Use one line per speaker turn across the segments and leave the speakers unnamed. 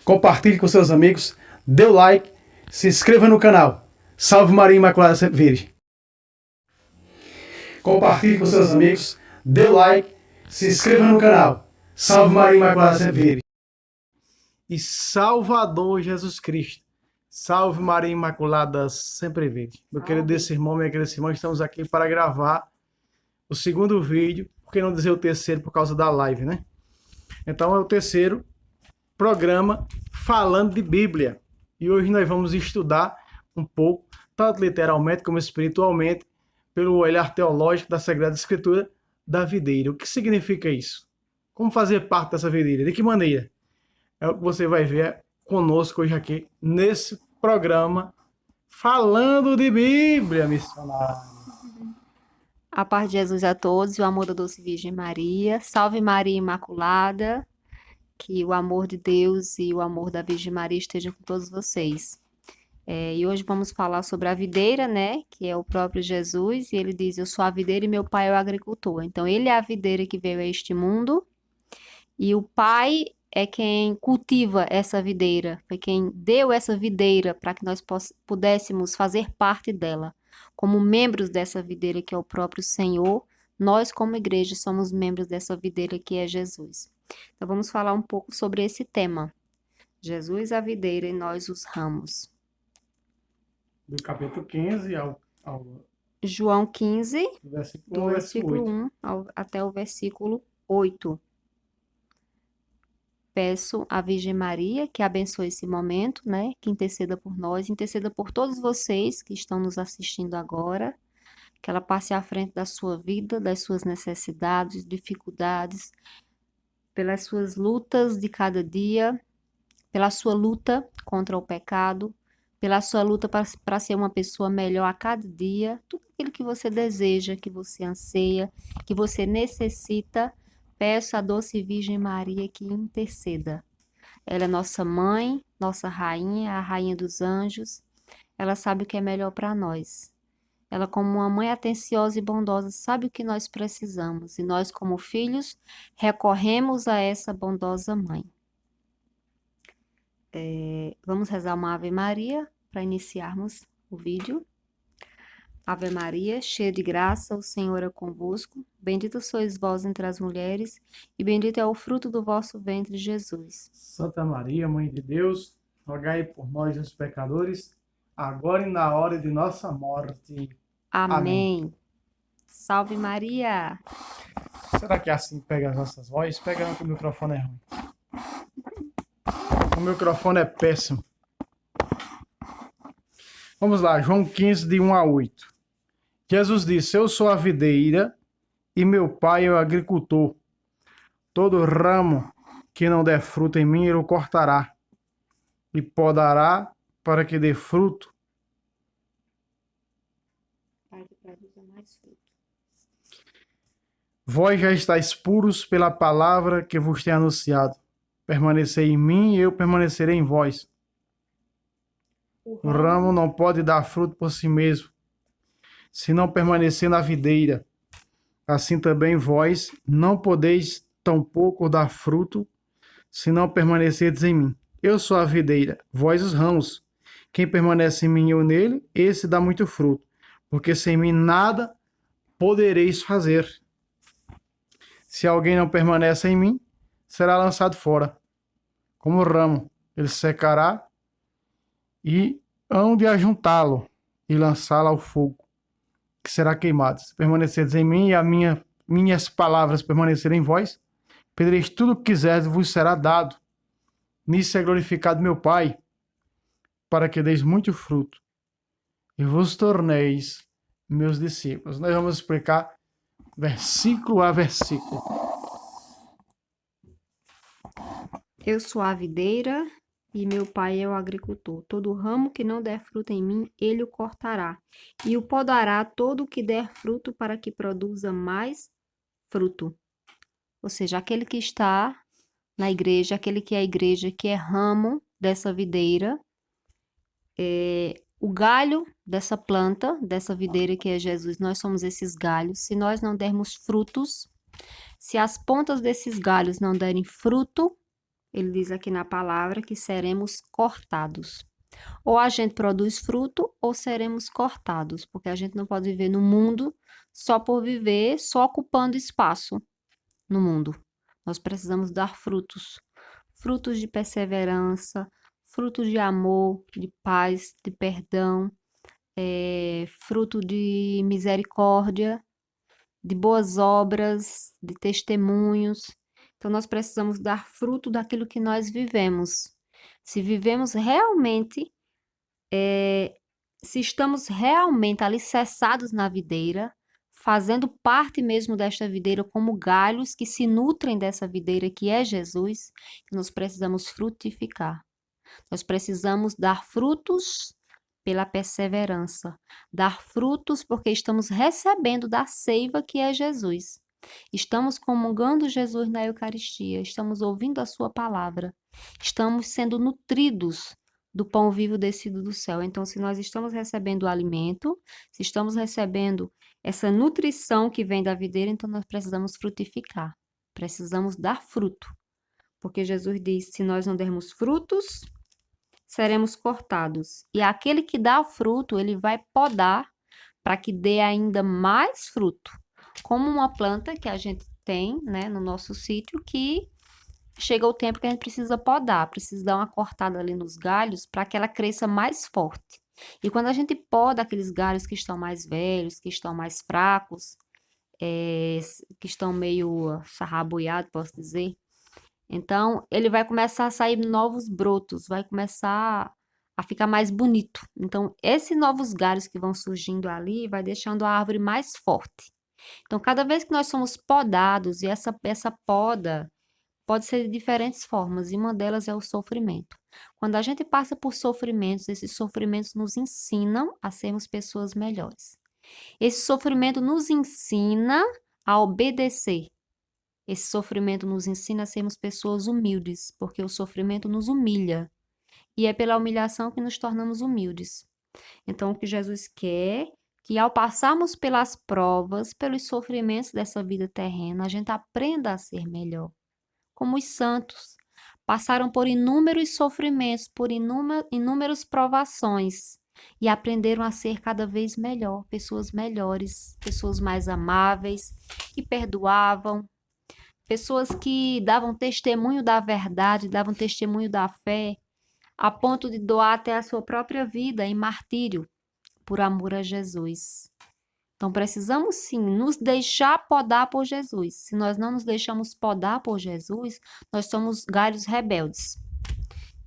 compartilhe com seus amigos, dê o like, se inscreva no canal. Salve Maria Imaculada Sempre Virgem. Compartilhe com seus amigos, dê o like, se inscreva no canal. Salve Maria Imaculada Sempre Virgem. E Salvador Jesus Cristo. Salve Maria Imaculada Sempre Virgem. Meu querido irmão, minha querida irmã, estamos aqui para gravar o segundo vídeo, por que não dizer o terceiro por causa da live, né? Então é o terceiro programa falando de Bíblia. E hoje nós vamos estudar um pouco, tanto literalmente como espiritualmente, pelo olhar teológico da Sagrada Escritura, da videira. O que significa isso? Como fazer parte dessa videira? De que maneira? É o que você vai ver conosco hoje aqui, nesse programa, falando de Bíblia, missionário.
A paz de Jesus a todos e o amor da doce Virgem Maria. Salve Maria Imaculada. Que o amor de Deus e o amor da Virgem Maria estejam com todos vocês. E hoje vamos falar sobre a videira, né? Que é o próprio Jesus. E ele diz, eu sou a videira e meu pai é o agricultor. Então, ele é a videira que veio a este mundo. E o pai é quem cultiva essa videira. Foi quem deu essa videira para que nós pudéssemos fazer parte dela. Como membros dessa videira que é o próprio Senhor, nós como igreja somos membros dessa videira que é Jesus. Então vamos falar um pouco sobre esse tema. Jesus a videira e nós os ramos.
Do capítulo 15 ao
João 15, do versículo 1 até o versículo 8. Peço à Virgem Maria que abençoe esse momento, né? Que interceda por nós, interceda por todos vocês que estão nos assistindo agora, que ela passe à frente da sua vida, das suas necessidades, dificuldades, pelas suas lutas de cada dia, pela sua luta contra o pecado, pela sua luta para ser uma pessoa melhor a cada dia, tudo aquilo que você deseja, que você anseia, que você necessita, peço à doce Virgem Maria que interceda. Ela é nossa mãe, nossa rainha, a rainha dos anjos. Ela sabe o que é melhor para nós. Ela, como uma mãe atenciosa e bondosa, sabe o que nós precisamos. E nós, como filhos, recorremos a essa bondosa mãe. Vamos rezar uma Ave Maria para iniciarmos o vídeo. Ave Maria, cheia de graça, o Senhor é convosco. Bendita sois vós entre as mulheres, e bendito é o fruto do vosso ventre, Jesus.
Santa Maria, Mãe de Deus, rogai por nós, os pecadores, agora e na hora de nossa morte.
Amém. Salve Maria!
Será que é assim que pega as nossas vozes? Pega não, que o microfone é ruim. O microfone é péssimo. Vamos lá, João 15, de 1 a 8. Jesus disse, eu sou a videira e meu pai é o agricultor. Todo ramo que não der fruto em mim, ele o cortará e podará para que dê fruto. Vós já estáis puros pela palavra que vos tenho anunciado. Permanecei em mim e eu permanecerei em vós. O ramo não pode dar fruto por si mesmo, se não permanecer na videira. Assim também vós não podeis tampouco dar fruto, se não permanecerdes em mim. Eu sou a videira, vós os ramos. Quem permanece em mim e eu nele, esse dá muito fruto, porque sem mim nada podereis fazer. Se alguém não permanece em mim, será lançado fora, como ramo. Ele secará e hão de ajuntá-lo e lançá-lo ao fogo, que será queimado. Se permanecerdes em mim e as minhas palavras permanecerem em vós, pedireis tudo o que quiserdes, vos será dado. Nisso é glorificado meu Pai, para que deis muito fruto e vos torneis meus discípulos. Nós vamos explicar versículo a versículo.
Eu sou a videira e meu pai é o agricultor. Todo ramo que não der fruto em mim, ele o cortará. E o podará todo o que der fruto para que produza mais fruto. Ou seja, aquele que está na igreja, aquele que é a igreja, que é ramo dessa videira, o galho dessa planta, dessa videira que é Jesus, nós somos esses galhos. Se nós não dermos frutos, se as pontas desses galhos não derem fruto, Ele diz aqui na palavra que seremos cortados. Ou a gente produz fruto ou seremos cortados, porque a gente não pode viver no mundo só por viver, só ocupando espaço no mundo. Nós precisamos dar frutos, frutos de perseverança, frutos de amor, de paz, de perdão, fruto de misericórdia, de boas obras, de testemunhos. Então, nós precisamos dar fruto daquilo que nós vivemos. Se vivemos realmente, se estamos realmente alicerçados na videira, fazendo parte mesmo desta videira como galhos que se nutrem dessa videira que é Jesus, nós precisamos frutificar. Nós precisamos dar frutos pela perseverança, dar frutos porque estamos recebendo da seiva que é Jesus. Estamos comungando Jesus na Eucaristia, estamos ouvindo a sua palavra, estamos sendo nutridos do pão vivo descido do céu. Então, se nós estamos recebendo o alimento, se estamos recebendo essa nutrição que vem da videira, então nós precisamos frutificar, precisamos dar fruto. Porque Jesus diz, se nós não dermos frutos, seremos cortados. E aquele que dá o fruto, ele vai podar para que dê ainda mais fruto. Como uma planta que a gente tem, né, no nosso sítio, que chega o tempo que a gente precisa podar, precisa dar uma cortada ali nos galhos para que ela cresça mais forte. E quando a gente poda aqueles galhos que estão mais velhos, que estão mais fracos, que estão meio sarraboiados, posso dizer, então ele vai começar a sair novos brotos, vai começar a ficar mais bonito. Então, esses novos galhos que vão surgindo ali vai deixando a árvore mais forte. Então, cada vez que nós somos podados, e essa poda pode ser de diferentes formas, e uma delas é o sofrimento. Quando a gente passa por sofrimentos, esses sofrimentos nos ensinam a sermos pessoas melhores. Esse sofrimento nos ensina a obedecer. Esse sofrimento nos ensina a sermos pessoas humildes, porque o sofrimento nos humilha. E é pela humilhação que nos tornamos humildes. Então, o que Jesus quer que ao passarmos pelas provas, pelos sofrimentos dessa vida terrena, a gente aprenda a ser melhor. Como os santos passaram por inúmeros sofrimentos, por inúmeras provações e aprenderam a ser cada vez melhor, pessoas melhores, pessoas mais amáveis, que perdoavam, pessoas que davam testemunho da verdade, davam testemunho da fé, a ponto de doar até a sua própria vida em martírio, por amor a Jesus. Então, precisamos sim nos deixar podar por Jesus. Se nós não nos deixamos podar por Jesus, nós somos galhos rebeldes.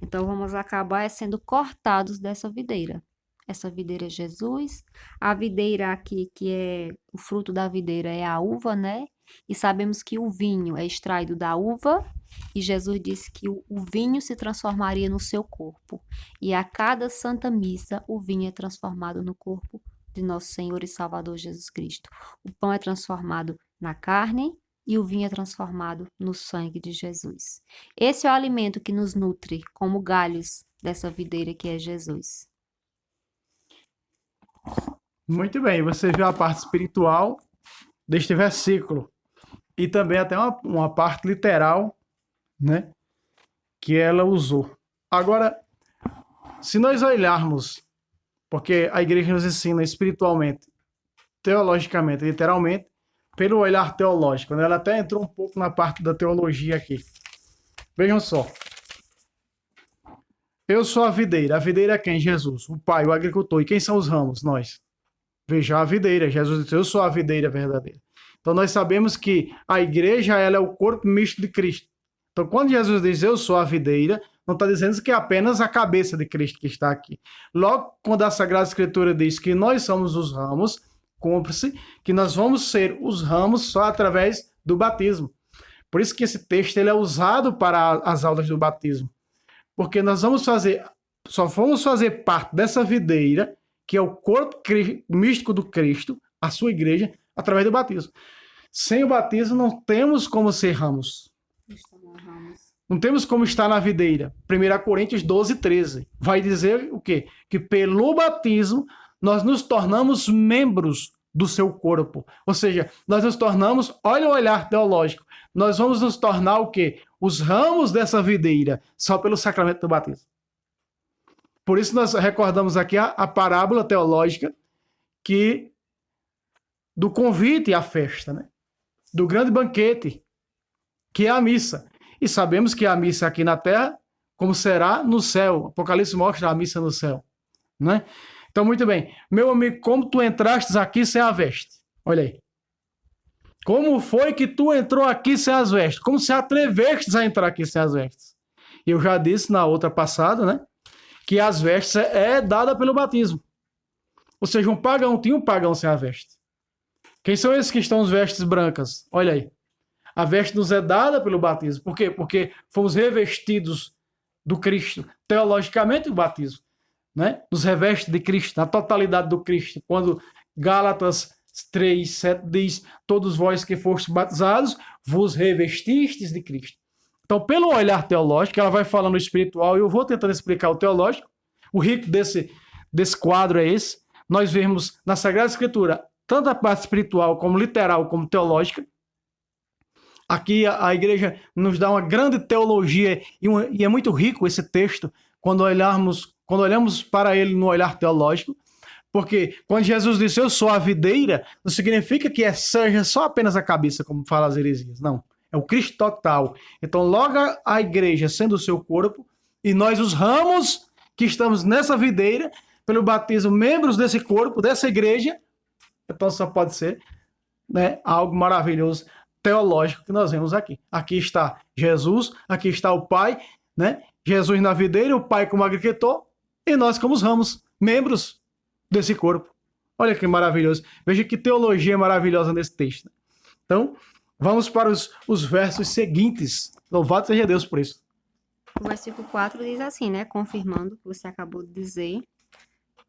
Então, vamos acabar sendo cortados dessa videira. Essa videira é Jesus. A videira aqui, que é o fruto da videira, é a uva, né? E sabemos que o vinho é extraído da uva. E Jesus disse que o vinho se transformaria no seu corpo. E a cada Santa Missa, o vinho é transformado no corpo de nosso Senhor e Salvador Jesus Cristo. O pão é transformado na carne e o vinho é transformado no sangue de Jesus. Esse é o alimento que nos nutre como galhos dessa videira que é Jesus.
Muito bem, você viu a parte espiritual deste versículo e também até uma parte literal, né, que ela usou. Agora, se nós olharmos, porque a igreja nos ensina espiritualmente, teologicamente, literalmente, pelo olhar teológico, né? Ela até entrou um pouco na parte da teologia aqui. Vejam só. Eu sou a videira. A videira é quem? Jesus, o Pai, o agricultor. E quem são os ramos? Nós. Veja a videira. Jesus disse, eu sou a videira verdadeira. Então nós sabemos que a igreja ela é o corpo misto de Cristo. Então quando Jesus diz eu sou a videira, não está dizendo que é apenas a cabeça de Cristo que está aqui. Logo, quando a Sagrada Escritura diz que nós somos os ramos, cumpre-se que nós vamos ser os ramos só através do batismo. Por isso que esse texto ele é usado para as aulas do batismo. Porque nós só vamos fazer parte dessa videira, que é o corpo místico do Cristo, a sua igreja, através do batismo. Sem o batismo não temos como ser ramos. Não temos como estar na videira. 1 Coríntios 12, 13. Vai dizer o quê? Que pelo batismo nós nos tornamos membros do seu corpo. Ou seja, nós nos tornamos, olha o olhar teológico, nós vamos nos tornar o quê? Os ramos dessa videira, só pelo sacramento do batismo. Por isso nós recordamos aqui a parábola teológica que do convite à festa, né? Do grande banquete, que é a missa. E sabemos que a missa aqui na terra, como será no céu. Apocalipse mostra a missa no céu, né? Então, muito bem. Meu amigo, como tu entrastes aqui sem a veste? Olha aí. Como foi que tu entrou aqui sem as vestes? Como se atrevestes a entrar aqui sem as vestes? Eu já disse na outra passada, né? Que as vestes é dada pelo batismo. Ou seja, um pagão tinha um pagão sem a veste. Quem são esses que estão as vestes brancas? Olha aí. A veste nos é dada pelo batismo. Por quê? Porque fomos revestidos do Cristo. Teologicamente, o batismo, né? Nos reveste de Cristo, na totalidade do Cristo. Quando Gálatas 3:7 diz: todos vós que fostes batizados, vos revestistes de Cristo. Então, pelo olhar teológico, ela vai falando espiritual, e eu vou tentando explicar o teológico. O rico desse quadro é esse. Nós vemos na Sagrada Escritura tanto a parte espiritual, como literal, como teológica. Aqui a igreja nos dá uma grande teologia, e é muito rico esse texto quando olhamos para ele no olhar teológico. Porque quando Jesus disse, eu sou a videira, não significa que seja só apenas a cabeça, como fala as heresias. Não, é o Cristo total. Então, logo a igreja sendo o seu corpo, e nós os ramos que estamos nessa videira, pelo batismo, membros desse corpo, dessa igreja, então só pode ser, né, algo maravilhoso, teológico que nós vemos aqui. Aqui está Jesus, aqui está o Pai, né? Jesus na videira, o Pai como agricultor, e nós como os ramos, membros desse corpo. Olha que maravilhoso. Veja que teologia maravilhosa nesse texto. Então, vamos para os versos seguintes. Louvado seja Deus por isso.
O versículo 4 diz assim, né? Confirmando o que você acabou de dizer.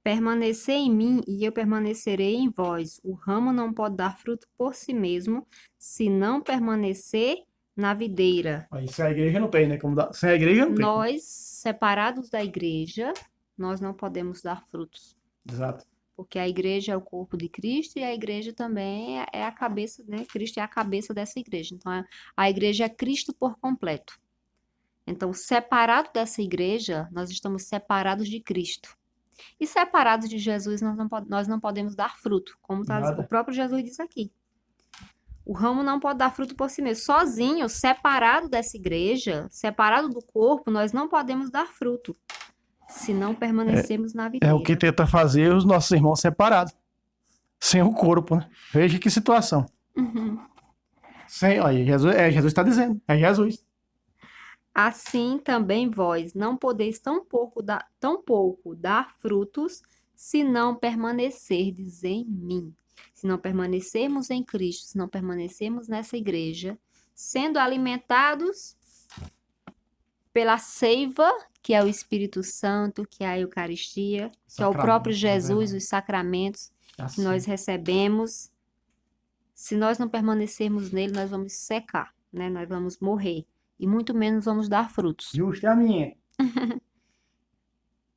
Permanecer em mim e eu permanecerei em vós. O ramo não pode dar fruto por si mesmo, se não permanecer na videira.
Aí, sem a igreja não tem, né? Sem a igreja não tem.
Nós, separados da igreja, nós não podemos dar frutos.
Exato.
Porque a igreja é o corpo de Cristo e a igreja também é a cabeça, né? Cristo é a cabeça dessa igreja. Então, a igreja é Cristo por completo. Então, separado dessa igreja, nós estamos separados de Cristo. E separados de Jesus, nós não podemos dar fruto, como o próprio Jesus diz aqui. O ramo não pode dar fruto por si mesmo. Sozinho, separado dessa igreja, separado do corpo, nós não podemos dar fruto, se não permanecermos na videira.
É o que tenta fazer os nossos irmãos separados, sem o corpo, né? Veja que situação.
Uhum.
Olha, Jesus está dizendo, é Jesus.
Assim também vós não podeis tão pouco dar frutos, se não permanecerdes em mim. Se não permanecermos em Cristo, se não permanecermos nessa igreja, sendo alimentados pela seiva, que é o Espírito Santo, que é a Eucaristia, que é o próprio Jesus, os sacramentos que nós recebemos. Se nós não permanecermos nele, nós vamos secar, né? Nós vamos morrer. E muito menos vamos dar frutos.
Justo é a minha.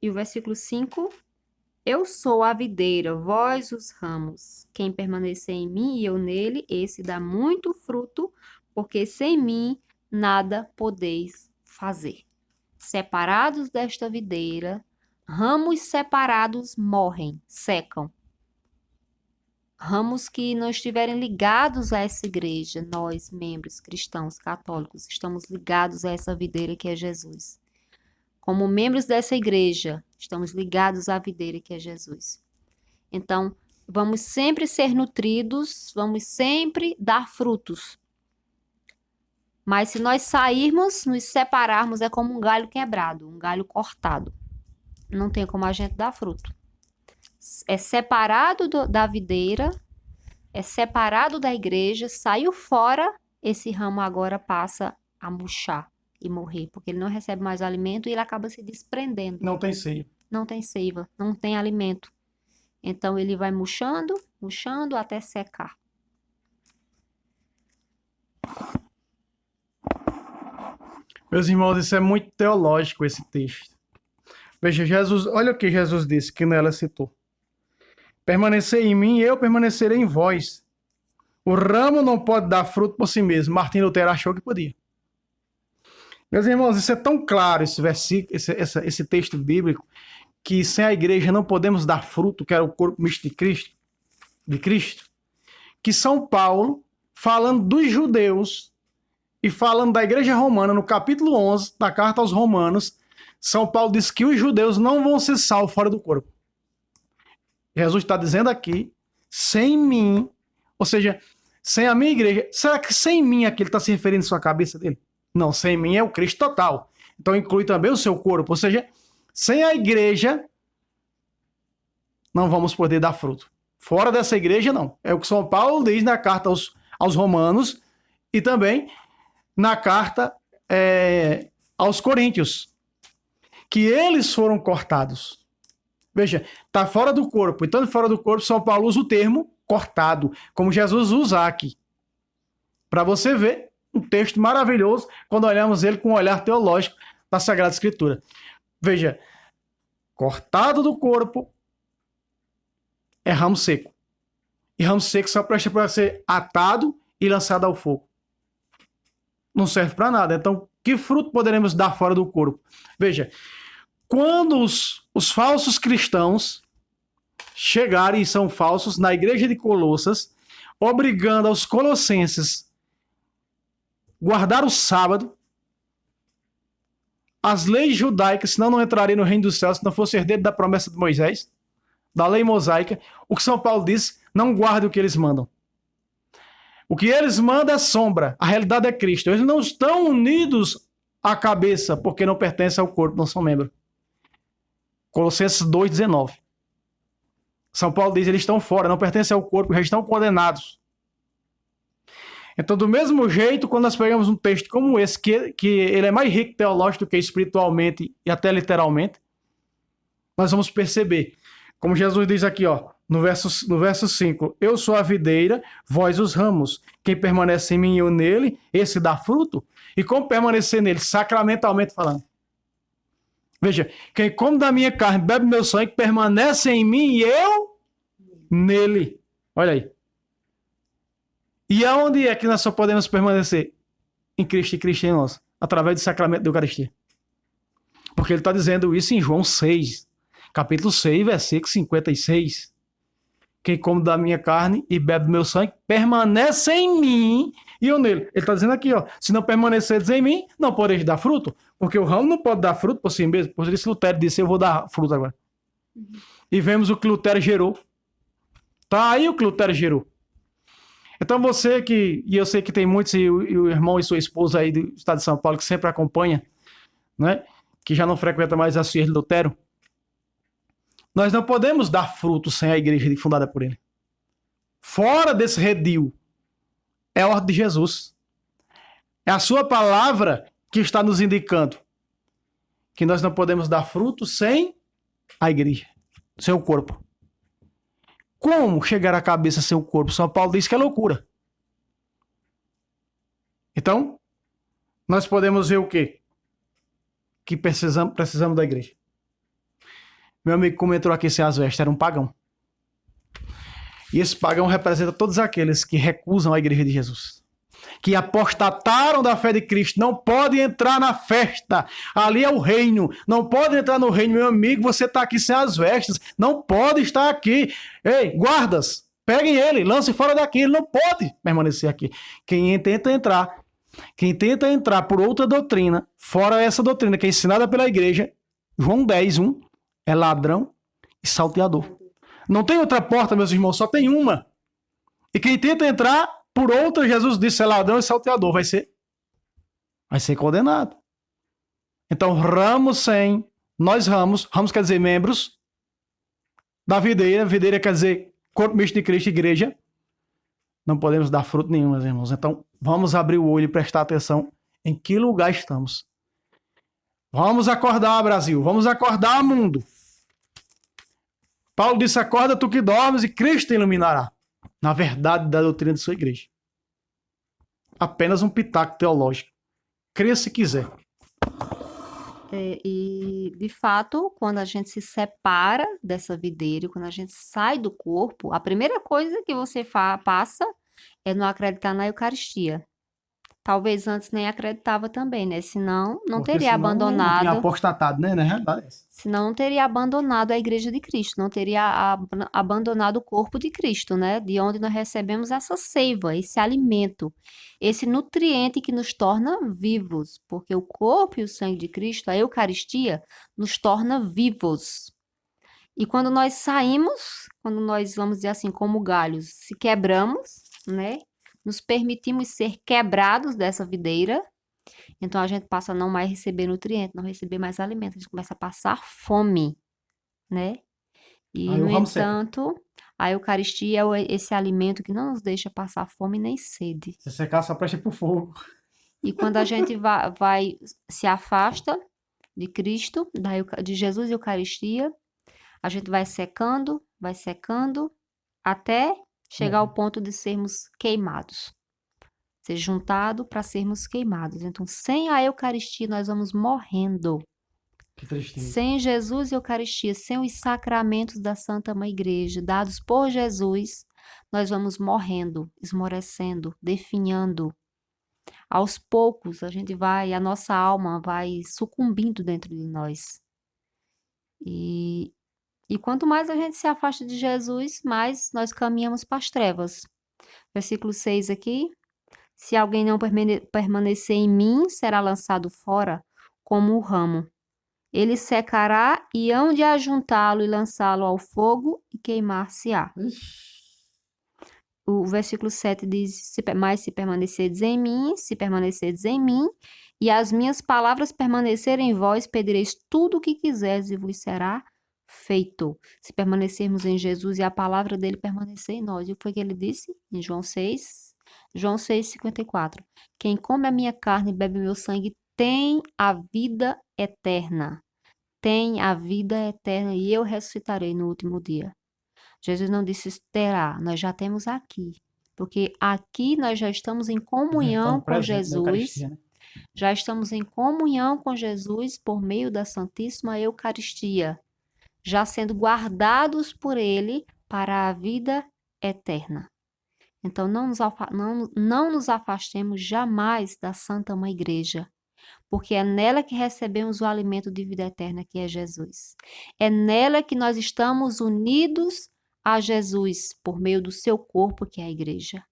E o versículo 5. Eu sou a videira, vós os ramos. Quem permanecer em mim e eu nele, esse dá muito fruto, porque sem mim nada podeis fazer. Separados desta videira, ramos separados morrem, secam. Ramos que não estiverem ligados a essa igreja, nós, membros cristãos, católicos, estamos ligados a essa videira que é Jesus. Como membros dessa igreja, estamos ligados à videira que é Jesus. Então, vamos sempre ser nutridos, vamos sempre dar frutos. Mas se nós sairmos, nos separarmos, é como um galho quebrado, um galho cortado. Não tem como a gente dar fruto. É separado da videira, é separado da igreja, saiu fora, esse ramo agora passa a murchar e morrer, porque ele não recebe mais alimento e ele acaba se desprendendo.
Não tem seiva.
Não tem seiva, não tem alimento. Então ele vai murchando, murchando até secar.
Meus irmãos, isso é muito teológico, esse texto. Veja, olha o que Jesus disse, que nela citou. Permanecer em mim e eu permanecerei em vós. O ramo não pode dar fruto por si mesmo. Martim Lutero achou que podia. Meus irmãos, isso é tão claro, esse versículo, esse texto bíblico, que sem a igreja não podemos dar fruto, que era o corpo místico de Cristo, que São Paulo, falando dos judeus e falando da igreja romana, no capítulo 11 da carta aos Romanos, São Paulo diz que os judeus não vão ser salvos fora do corpo. Jesus está dizendo aqui, sem mim, ou seja, sem a minha igreja. Será que sem mim aqui ele está se referindo à sua cabeça dele? Não, sem mim é o Cristo total. Então inclui também o seu corpo. Ou seja, sem a igreja, não vamos poder dar fruto. Fora dessa igreja, não. É o que São Paulo diz na carta aos Romanos e também na carta aos Coríntios, que eles foram cortados. Veja, está fora do corpo. Então, fora do corpo, São Paulo usa o termo cortado, como Jesus usa aqui. Para você ver um texto maravilhoso quando olhamos ele com um olhar teológico da Sagrada Escritura. Veja, cortado do corpo é ramo seco. E ramo seco só presta para ser atado e lançado ao fogo. Não serve para nada. Então, que fruto poderemos dar fora do corpo? Veja, quando os falsos cristãos chegarem, e são falsos, na igreja de Colossas, obrigando aos colossenses a guardar o sábado, as leis judaicas, senão não entrariam no reino dos céus, se não fosse herdeiro da promessa de Moisés, da lei mosaica, o que São Paulo diz, não guarde o que eles mandam. O que eles mandam é sombra, a realidade é Cristo. Eles não estão unidos à cabeça, porque não pertencem ao corpo, não são membros. Colossenses 2,19. São Paulo diz, eles estão fora, não pertencem ao corpo, já estão condenados. Então, do mesmo jeito, quando nós pegamos um texto como esse, que ele é mais rico teológico do que espiritualmente e até literalmente, nós vamos perceber, como Jesus diz aqui, ó, no verso 5, eu sou a videira, vós os ramos, quem permanece em mim e eu nele, esse dá fruto. E como permanecer nele? Sacramentalmente falando. Veja, quem come da minha carne, bebe meu sangue, permanece em mim e eu nele. Olha aí. E aonde é que nós só podemos permanecer? Em Cristo e Cristo em nós, através do sacramento da Eucaristia. Porque ele está dizendo isso em João 6, capítulo 6, versículo 56. Quem come da minha carne e bebe do meu sangue, permanece em mim e eu nele. Ele está dizendo aqui, ó, se não permaneceres em mim, não podeis dar fruto, porque o ramo não pode dar fruto por si mesmo. Por isso Lutero disse, eu vou dar fruto agora. E vemos o que Lutero gerou. Tá aí o que Lutero gerou. Então você que, e eu sei que tem muitos, e o irmão e sua esposa aí do estado de São Paulo, que sempre acompanha, né, que já não frequenta mais a Ciência de Lutero, nós não podemos dar fruto sem a igreja fundada por ele. Fora desse redil, é a ordem de Jesus. É a sua palavra que está nos indicando que nós não podemos dar fruto sem a igreja, sem o corpo. Como chegar à cabeça sem o corpo? São Paulo diz que é loucura. Então, nós podemos ver o quê? Que precisamos da igreja. Meu amigo comentou aqui sem as vestes, era um pagão. E esse pagão representa todos aqueles que recusam a igreja de Jesus. Que apostataram da fé de Cristo, não podem entrar na festa. Ali é o reino. Não pode entrar no reino, meu amigo. Você está aqui sem as vestes. Não pode estar aqui. Ei, guardas, peguem ele, lancem fora daqui. Ele não pode permanecer aqui. Quem tenta entrar por outra doutrina, fora essa doutrina que é ensinada pela igreja, João 10:1, é ladrão e salteador. Não tem outra porta, meus irmãos, só tem uma. E quem tenta entrar por outra, Jesus disse, é ladrão e salteador, vai ser condenado. Então, ramos quer dizer membros da videira quer dizer corpo místico de Cristo, igreja, não podemos dar fruto nenhum, meus irmãos. Então, vamos abrir o olho e prestar atenção em que lugar estamos. Vamos acordar, Brasil. Vamos acordar, mundo. Paulo disse, acorda tu que dormes e Cristo te iluminará. Na verdade da doutrina de sua igreja. Apenas um pitaco teológico. Creia se quiser.
E, de fato, quando a gente se separa dessa videira, quando a gente sai do corpo, a primeira coisa que você passa é não acreditar na Eucaristia. Talvez antes nem acreditava também, né? Senão, não
Porque
teria
senão não tinha
abandonado.
apostatado, né? Na realidade é essa.
Senão não teria abandonado a Igreja de Cristo, não teria abandonado o corpo de Cristo, né? De onde nós recebemos essa seiva, esse alimento, esse nutriente que nos torna vivos, porque o corpo e o sangue de Cristo, a Eucaristia, nos torna vivos. E quando nós saímos, quando nós, vamos dizer assim, como galhos, se quebramos, né? Nos permitimos ser quebrados dessa videira, então a gente passa a não mais receber nutriente, não receber mais alimento, a gente começa a passar fome, né? E,
Aí o
no
ramo seca.
entanto, a Eucaristia é esse alimento que não nos deixa passar fome nem sede.
Se secar, só presta pro fogo.
E quando a gente se afasta de Cristo, de Jesus e Eucaristia, a gente vai secando, até chegar ao
Morre.
ponto de sermos queimados. Ser juntado para sermos queimados. Então, sem a Eucaristia, nós vamos morrendo.
Que tristeza.
Sem Jesus e Eucaristia, sem os sacramentos da Santa Mãe Igreja, dados por Jesus, nós vamos morrendo, esmorecendo, definhando. Aos poucos, a nossa alma vai sucumbindo dentro de nós. E, e quanto mais a gente se afasta de Jesus, mais nós caminhamos para as trevas. Versículo 6 aqui. Se alguém não permanecer em mim, será lançado fora como o ramo. Ele secará e hão de ajuntá-lo e lançá-lo ao fogo e queimar-se-á. O versículo 7 diz, mas se permanecerdes em mim, e as minhas palavras permanecerem em vós, pedireis tudo o que quiseres e vos será feito. Se permanecermos em Jesus e a palavra dele permanecer em nós. E o que foi que ele disse em João 6? João 6,54. Quem come a minha carne e bebe o meu sangue tem a vida eterna. Tem a vida eterna e eu ressuscitarei no último dia. Jesus não disse terá, nós já temos aqui. Porque aqui nós já estamos em comunhão
Estamos
com
presentes na
Jesus.
Eucaristia, né?
Já estamos em comunhão com Jesus por meio da Santíssima Eucaristia, já sendo guardados por Ele para a vida eterna. Então, não nos afastemos jamais da Santa Mãe Igreja, porque é nela que recebemos o alimento de vida eterna, que é Jesus. É nela que nós estamos unidos a Jesus, por meio do seu corpo, que é a Igreja.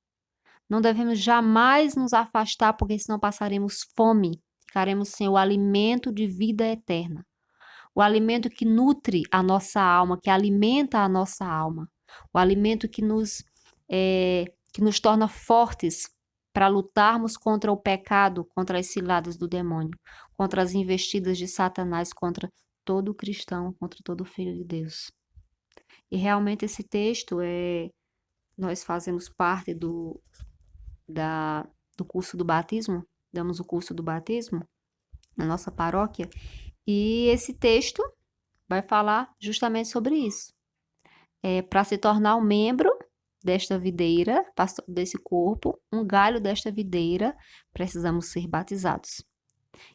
Não devemos jamais nos afastar, porque senão passaremos fome, ficaremos sem o alimento de vida eterna. O alimento que nutre a nossa alma, que alimenta a nossa alma. O alimento que nos torna fortes para lutarmos contra o pecado, contra as ciladas do demônio, contra as investidas de Satanás, contra todo cristão, contra todo filho de Deus. E realmente esse texto nós fazemos parte do curso do batismo, damos o curso do batismo na nossa paróquia, e esse texto vai falar justamente sobre isso. Para se tornar um membro desta videira, desse corpo, um galho desta videira, precisamos ser batizados.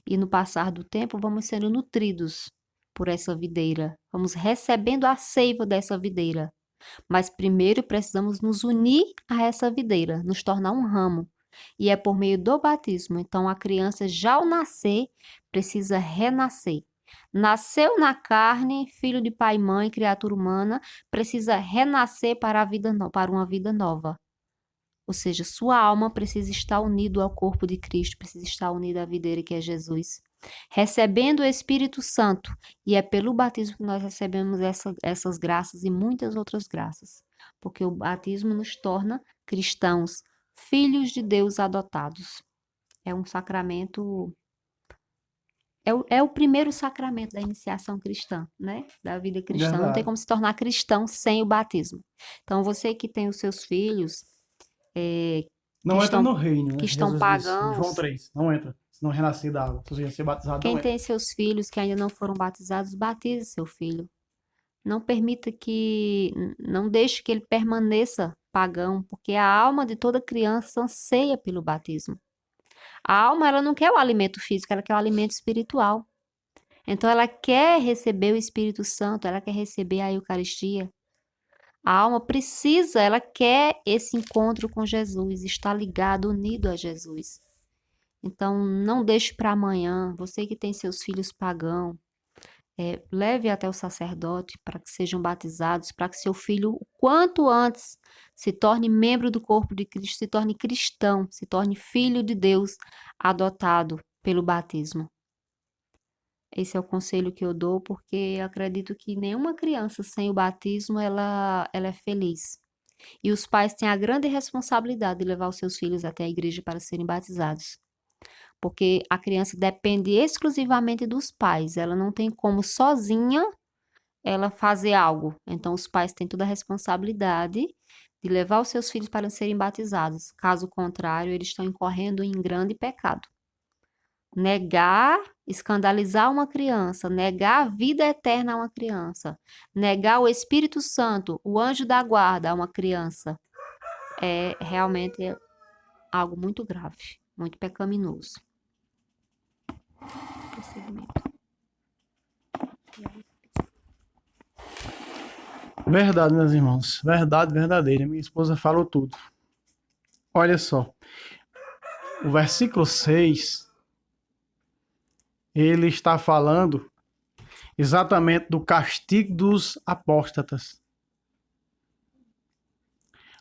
E no passar do tempo, vamos sendo nutridos por essa videira, vamos recebendo a seiva dessa videira. Mas primeiro precisamos nos unir a essa videira, nos tornar um ramo. E é por meio do batismo. Então, a criança, já ao nascer, precisa renascer. Nasceu na carne, filho de pai e mãe, criatura humana, precisa renascer para uma vida nova. Ou seja, sua alma precisa estar unida ao corpo de Cristo, precisa estar unida à videira que é Jesus. Recebendo o Espírito Santo, e é pelo batismo que nós recebemos essas graças e muitas outras graças, porque o batismo nos torna cristãos, filhos de Deus adotados. É um sacramento, é o primeiro sacramento da iniciação cristã, né? Da vida cristã. Não tem
Verdade.
como se tornar cristão sem o batismo. Então, você que tem os seus filhos,
Não entra no reino, né?
que estão
Jesus disse em João
pagãos,
3. Não entra. Se não renascer da água. Se você ser batizado,
quem
não entra.
tem seus filhos que ainda não foram batizados, batize seu filho. Não permita não deixe que ele permaneça pagão, porque a alma de toda criança anseia pelo batismo. A alma, ela não quer o alimento físico, ela quer o alimento espiritual. Então ela quer receber o Espírito Santo, ela quer receber a Eucaristia. A alma precisa, ela quer esse encontro com Jesus, estar ligado, unido a Jesus. Então não deixe para amanhã, você que tem seus filhos pagãos, leve até o sacerdote para que sejam batizados, para que seu filho, o quanto antes, se torne membro do corpo de Cristo, se torne cristão, se torne filho de Deus, adotado pelo batismo. Esse é o conselho que eu dou, porque acredito que nenhuma criança sem o batismo, ela é feliz. E os pais têm a grande responsabilidade de levar os seus filhos até a igreja para serem batizados. Porque a criança depende exclusivamente dos pais, ela não tem como sozinha ela fazer algo. Então os pais têm toda a responsabilidade de levar os seus filhos para serem batizados. Caso contrário, eles estão incorrendo em grande pecado. Negar, escandalizar uma criança, negar a vida eterna a uma criança, negar o Espírito Santo, o anjo da guarda a uma criança, é realmente algo muito grave, muito pecaminoso.
Verdade, meus irmãos. Verdade verdadeira. Minha esposa falou tudo. Olha só. O versículo 6, ele está falando exatamente do castigo dos apóstatas.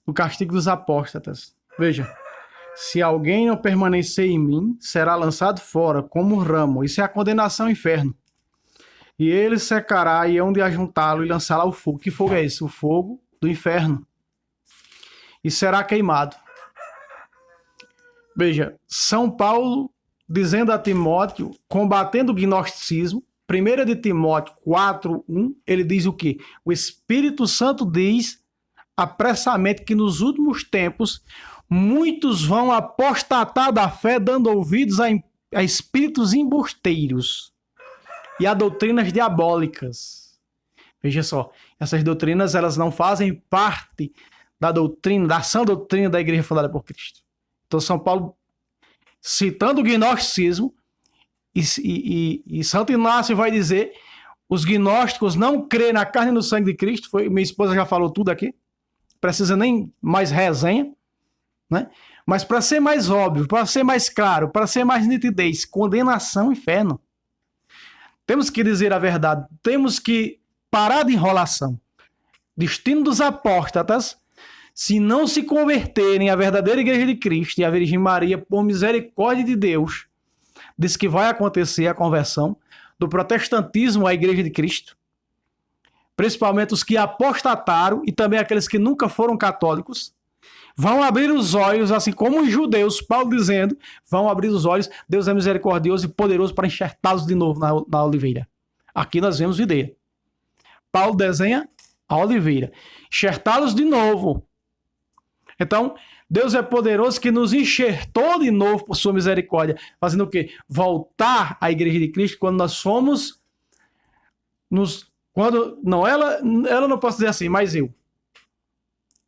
O castigo dos apóstatas. Veja. Se alguém não permanecer em mim, será lançado fora como ramo. Isso é a condenação ao inferno. E ele secará e hão de ajuntá-lo e lançá-lo ao fogo. Que fogo é esse? O fogo do inferno. E será queimado. Veja, São Paulo dizendo a Timóteo, combatendo o gnosticismo, 1 de Timóteo 4:1, ele diz o quê? O Espírito Santo diz apressadamente que nos últimos tempos muitos vão apostatar da fé, dando ouvidos a espíritos embusteiros e a doutrinas diabólicas. Veja só, essas doutrinas elas não fazem parte da doutrina, da sã doutrina da igreja fundada por Cristo. Então São Paulo, citando o gnosticismo, e Santo Inácio vai dizer, os gnósticos não creem na carne e no sangue de Cristo, minha esposa já falou tudo aqui, precisa nem mais resenha, né? Mas para ser mais óbvio, para ser mais claro, para ser mais nitidez, condenação, inferno. Temos que dizer a verdade, temos que parar de enrolação. Destino dos apóstatas, se não se converterem à verdadeira igreja de Cristo e à Virgem Maria, por misericórdia de Deus, diz que vai acontecer a conversão do protestantismo à igreja de Cristo, principalmente os que apostataram e também aqueles que nunca foram católicos, vão abrir os olhos, assim como os judeus, Paulo dizendo, vão abrir os olhos, Deus é misericordioso e poderoso para enxertá-los de novo na oliveira. Aqui nós vemos videira. Paulo desenha a oliveira. Enxertá-los de novo. Então, Deus é poderoso que nos enxertou de novo por sua misericórdia, fazendo o quê? Voltar à igreja de Cristo quando nós fomos ela não posso dizer assim, mas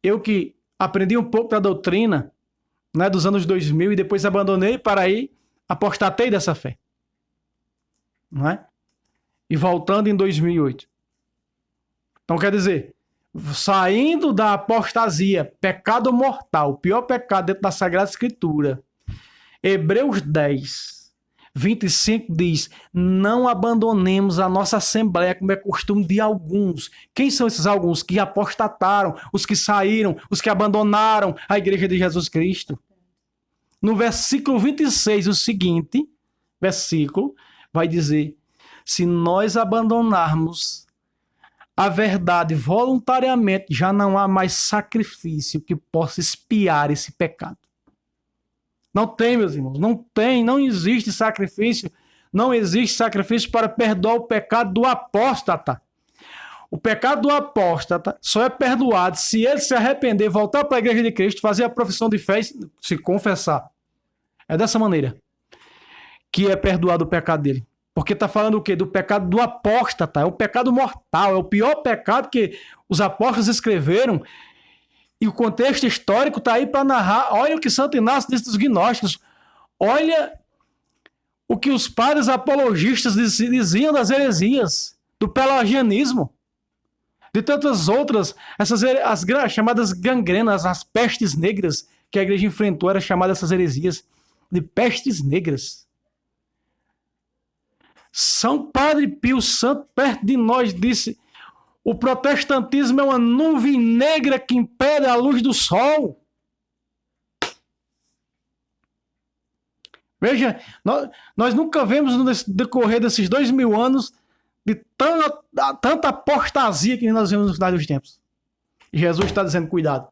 eu que aprendi um pouco da doutrina, né, dos anos 2000 e depois abandonei para ir, apostatei dessa fé. Não é? E voltando em 2008. Então quer dizer, saindo da apostasia, pecado mortal, o pior pecado dentro da Sagrada Escritura, Hebreus 10, 25 diz, não abandonemos a nossa assembleia como é costume de alguns. Quem são esses alguns? Que apostataram, os que saíram, os que abandonaram a igreja de Jesus Cristo. No versículo 26, o seguinte versículo vai dizer, se nós abandonarmos a verdade voluntariamente, já não há mais sacrifício que possa expiar esse pecado. Não tem, meus irmãos, não existe sacrifício, não existe sacrifício para perdoar o pecado do apóstata. O pecado do apóstata só é perdoado se ele se arrepender, voltar para a igreja de Cristo, fazer a profissão de fé e se confessar. É dessa maneira que é perdoado o pecado dele. Porque está falando o quê? Do pecado do apóstata, é o pecado mortal, é o pior pecado que os apóstolos escreveram. E o contexto histórico está aí para narrar. Olha o que Santo Inácio disse dos gnósticos. Olha o que os padres apologistas diziam das heresias, do pelagianismo, de tantas outras, as chamadas gangrenas, as pestes negras que a igreja enfrentou, eram chamadas essas heresias de pestes negras. São Padre Pio Santo, perto de nós, disse: o protestantismo é uma nuvem negra que impede a luz do sol. Veja, nós nunca vemos no decorrer desses 2000 anos de tanta apostasia que nós vemos no final dos tempos. Jesus está dizendo: cuidado,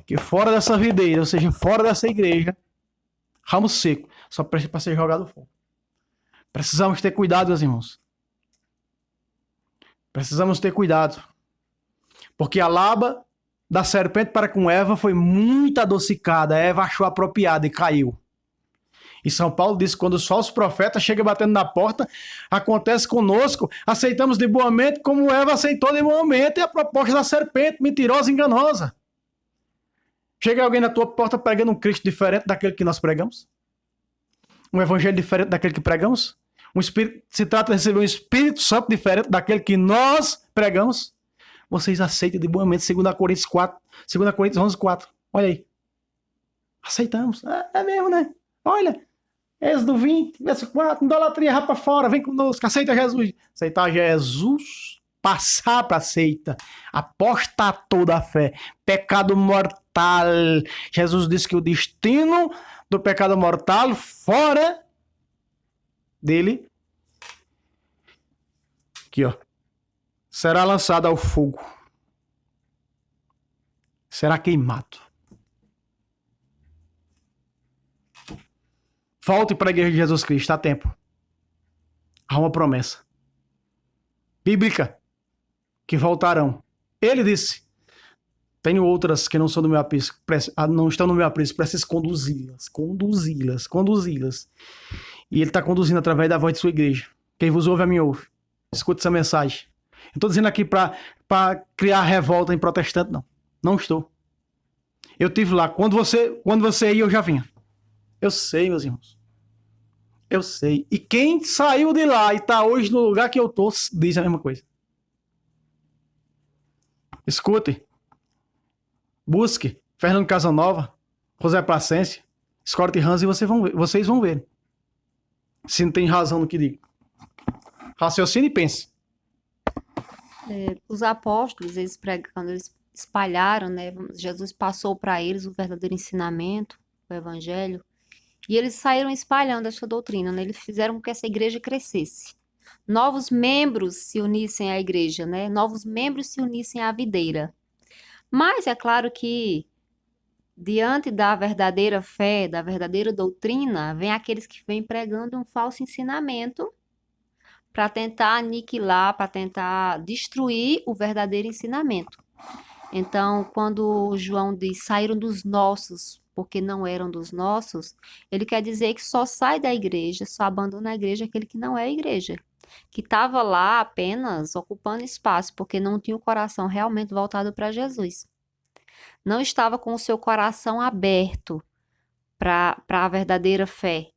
que fora dessa videira, ou seja, fora dessa igreja, ramo seco, só presta para ser jogado fora. Precisamos ter cuidado, meus irmãos. Precisamos ter cuidado. Porque a lábia da serpente para com Eva foi muito adocicada. Eva achou apropriada e caiu. E São Paulo disse: quando os falsos profetas chegam batendo na porta, acontece conosco, aceitamos de boa mente como Eva aceitou de boa mente a proposta da serpente, mentirosa e enganosa. Chega alguém na tua porta pregando um Cristo diferente daquele que nós pregamos? Um evangelho diferente daquele que pregamos? Se trata de receber um Espírito Santo diferente daquele que nós pregamos? Vocês aceitam de boa mente 2 Coríntios 4, 2 Coríntios 11, 4. Olha aí. Aceitamos. É mesmo, né? Olha. Êxodo 20, verso 4, idolatria, rapa fora, vem conosco, aceita Jesus. Aceitar Jesus, passar para a seita, apostatou da fé, pecado mortal. Jesus disse que o destino do pecado mortal, fora dele, aqui ó, será lançado ao fogo, será queimado. Volte para a igreja de Jesus Cristo, há tempo. Há uma promessa bíblica que voltarão. Ele disse: tenho outras que não são do meu aprisco, não estão no meu aprisco, preciso conduzi-las. E ele está conduzindo através da voz de sua igreja. Quem vos ouve, a mim ouve. Escute essa mensagem. Não estou dizendo aqui para criar revolta em protestante, não. Não estou. Eu estive lá. Quando você ia, eu já vinha. Eu sei, meus irmãos. Eu sei. E quem saiu de lá e está hoje no lugar que eu estou, diz a mesma coisa. Escute. Busque Fernando Casanova, José Placência, Scott Hans e vocês vão ver. Se não tem razão no que digo. Raciocine e pense.
Os apóstolos, quando eles espalharam, né? Jesus passou para eles o verdadeiro ensinamento, o evangelho. E eles saíram espalhando essa doutrina, né? Eles fizeram com que essa igreja crescesse. Novos membros se unissem à igreja, né? Novos membros se unissem à videira. Mas é claro que, diante da verdadeira fé, da verdadeira doutrina, vem aqueles que vêm pregando um falso ensinamento para tentar aniquilar, para tentar destruir o verdadeiro ensinamento. Então, quando João diz: saíram dos nossos, porque não eram dos nossos, ele quer dizer que só sai da igreja, só abandona a igreja aquele que não é a igreja, que estava lá apenas ocupando espaço, porque não tinha o coração realmente voltado para Jesus. Não estava com o seu coração aberto para a verdadeira fé.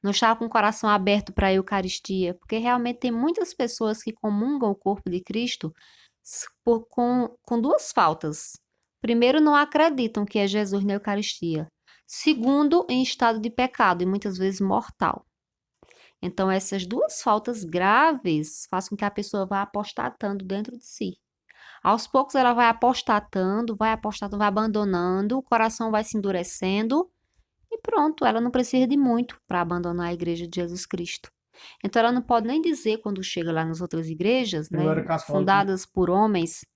Não estava com o coração aberto para a Eucaristia, porque realmente tem muitas pessoas que comungam o corpo de Cristo com duas faltas. Primeiro, não acreditam que é Jesus na Eucaristia. Segundo, em estado de pecado e muitas vezes mortal. Então, essas duas faltas graves fazem com que a pessoa vá apostatando dentro de si. Aos poucos ela vai apostatando, vai abandonando, o coração vai se endurecendo e pronto, ela não precisa de muito para abandonar a igreja de Jesus Cristo. Então, ela não pode nem dizer, quando chega lá nas outras igrejas, né, fundadas por homens,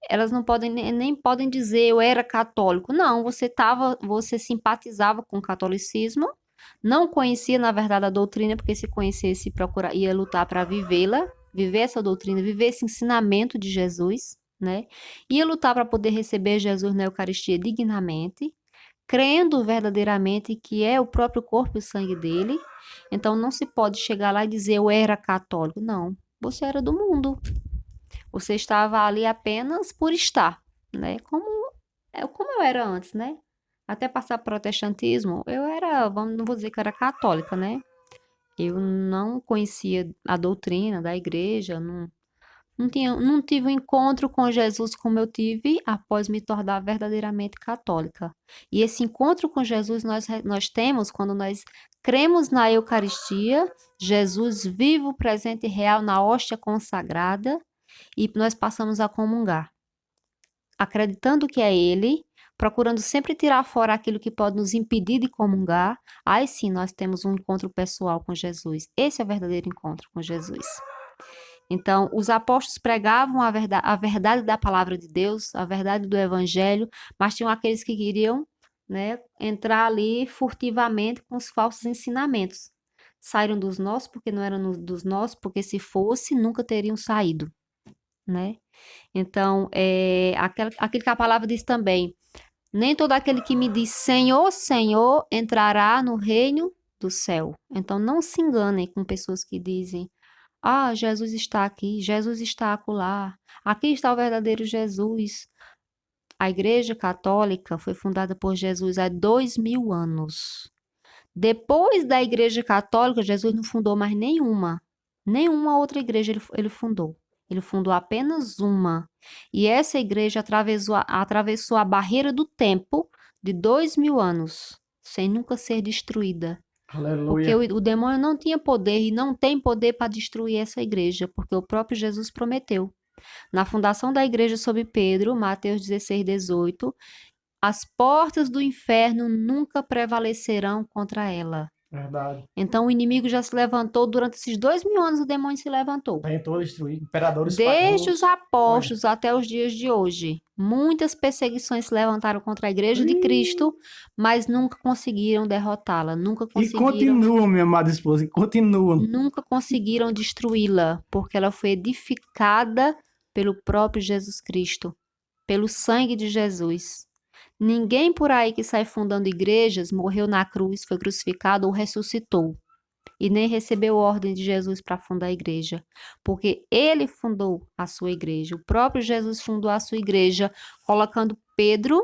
elas não podem nem podem dizer eu era católico. Não, você simpatizava com o catolicismo, não conhecia na verdade a doutrina, porque se conhecesse ia lutar para vivê-la, viver essa doutrina, viver esse ensinamento de Jesus, né? Ia lutar para poder receber Jesus na Eucaristia dignamente, crendo verdadeiramente que é o próprio corpo e sangue dele. Então não se pode chegar lá e dizer eu era católico. Não, você era do mundo. Você estava ali apenas por estar, né? Como eu era antes, né? Até passar protestantismo, não vou dizer que eu era católica, né? Eu não conhecia a doutrina da igreja, não tive um encontro com Jesus como eu tive após me tornar verdadeiramente católica. E esse encontro com Jesus nós temos quando nós cremos na Eucaristia, Jesus vivo, presente e real na hóstia consagrada, e nós passamos a comungar, acreditando que é Ele, procurando sempre tirar fora aquilo que pode nos impedir de comungar. Aí sim nós temos um encontro pessoal com Jesus. Esse é o verdadeiro encontro com Jesus. Então, os apóstolos pregavam a verdade da palavra de Deus, a verdade do evangelho, mas tinham aqueles que queriam, né, entrar ali furtivamente com os falsos ensinamentos. Saíram dos nossos porque não eram dos nossos, porque se fosse, nunca teriam saído, né? Então, aquilo que a palavra diz também, nem todo aquele que me diz Senhor, Senhor, entrará no reino do céu. Então, não se enganem com pessoas que dizem, ah, Jesus está aqui, Jesus está acolá. Aqui está o verdadeiro Jesus. A Igreja Católica foi fundada por Jesus há 2000 anos. Depois da Igreja Católica, Jesus não fundou mais nenhuma. Nenhuma outra igreja ele fundou. Ele fundou apenas uma. E essa igreja atravessou a barreira do tempo de 2000 anos, sem nunca ser destruída. Porque
Aleluia.
o demônio não tinha poder e não tem poder para destruir essa igreja, porque o próprio Jesus prometeu. Na fundação da igreja sob Pedro, Mateus 16, 18, as portas do inferno nunca prevalecerão contra ela.
Verdade.
Então o inimigo já se levantou durante esses 2000 anos, o demônio se levantou.
Tentou destruir imperadores
Desde os
pagãos.
apóstolos até os dias de hoje, muitas perseguições se levantaram contra a igreja de Cristo, mas nunca conseguiram derrotá-la,
E continuam, minha amada esposa, e continuam.
nunca conseguiram destruí-la, porque ela foi edificada pelo próprio Jesus Cristo, pelo sangue de Jesus. Ninguém por aí que sai fundando igrejas morreu na cruz, foi crucificado ou ressuscitou. E nem recebeu ordem de Jesus para fundar a igreja, porque ele fundou a sua igreja. O próprio Jesus fundou a sua igreja, colocando Pedro,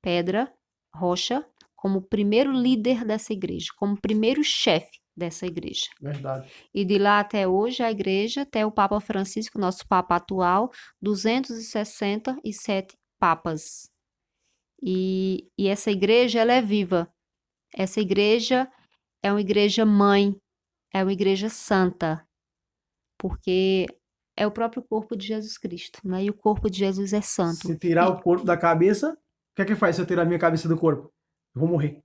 pedra, rocha, como primeiro líder dessa igreja, como primeiro chefe dessa igreja.
Verdade.
E de lá até hoje, a igreja, até o Papa Francisco, nosso Papa atual, 267 papas. E essa igreja, ela é viva. Essa igreja é uma igreja mãe, é uma igreja santa, porque é o próprio corpo de Jesus Cristo, né? E o corpo de Jesus é santo.
Se tirar o corpo da cabeça, o que é que faz se eu tirar a minha cabeça do corpo? Eu vou morrer.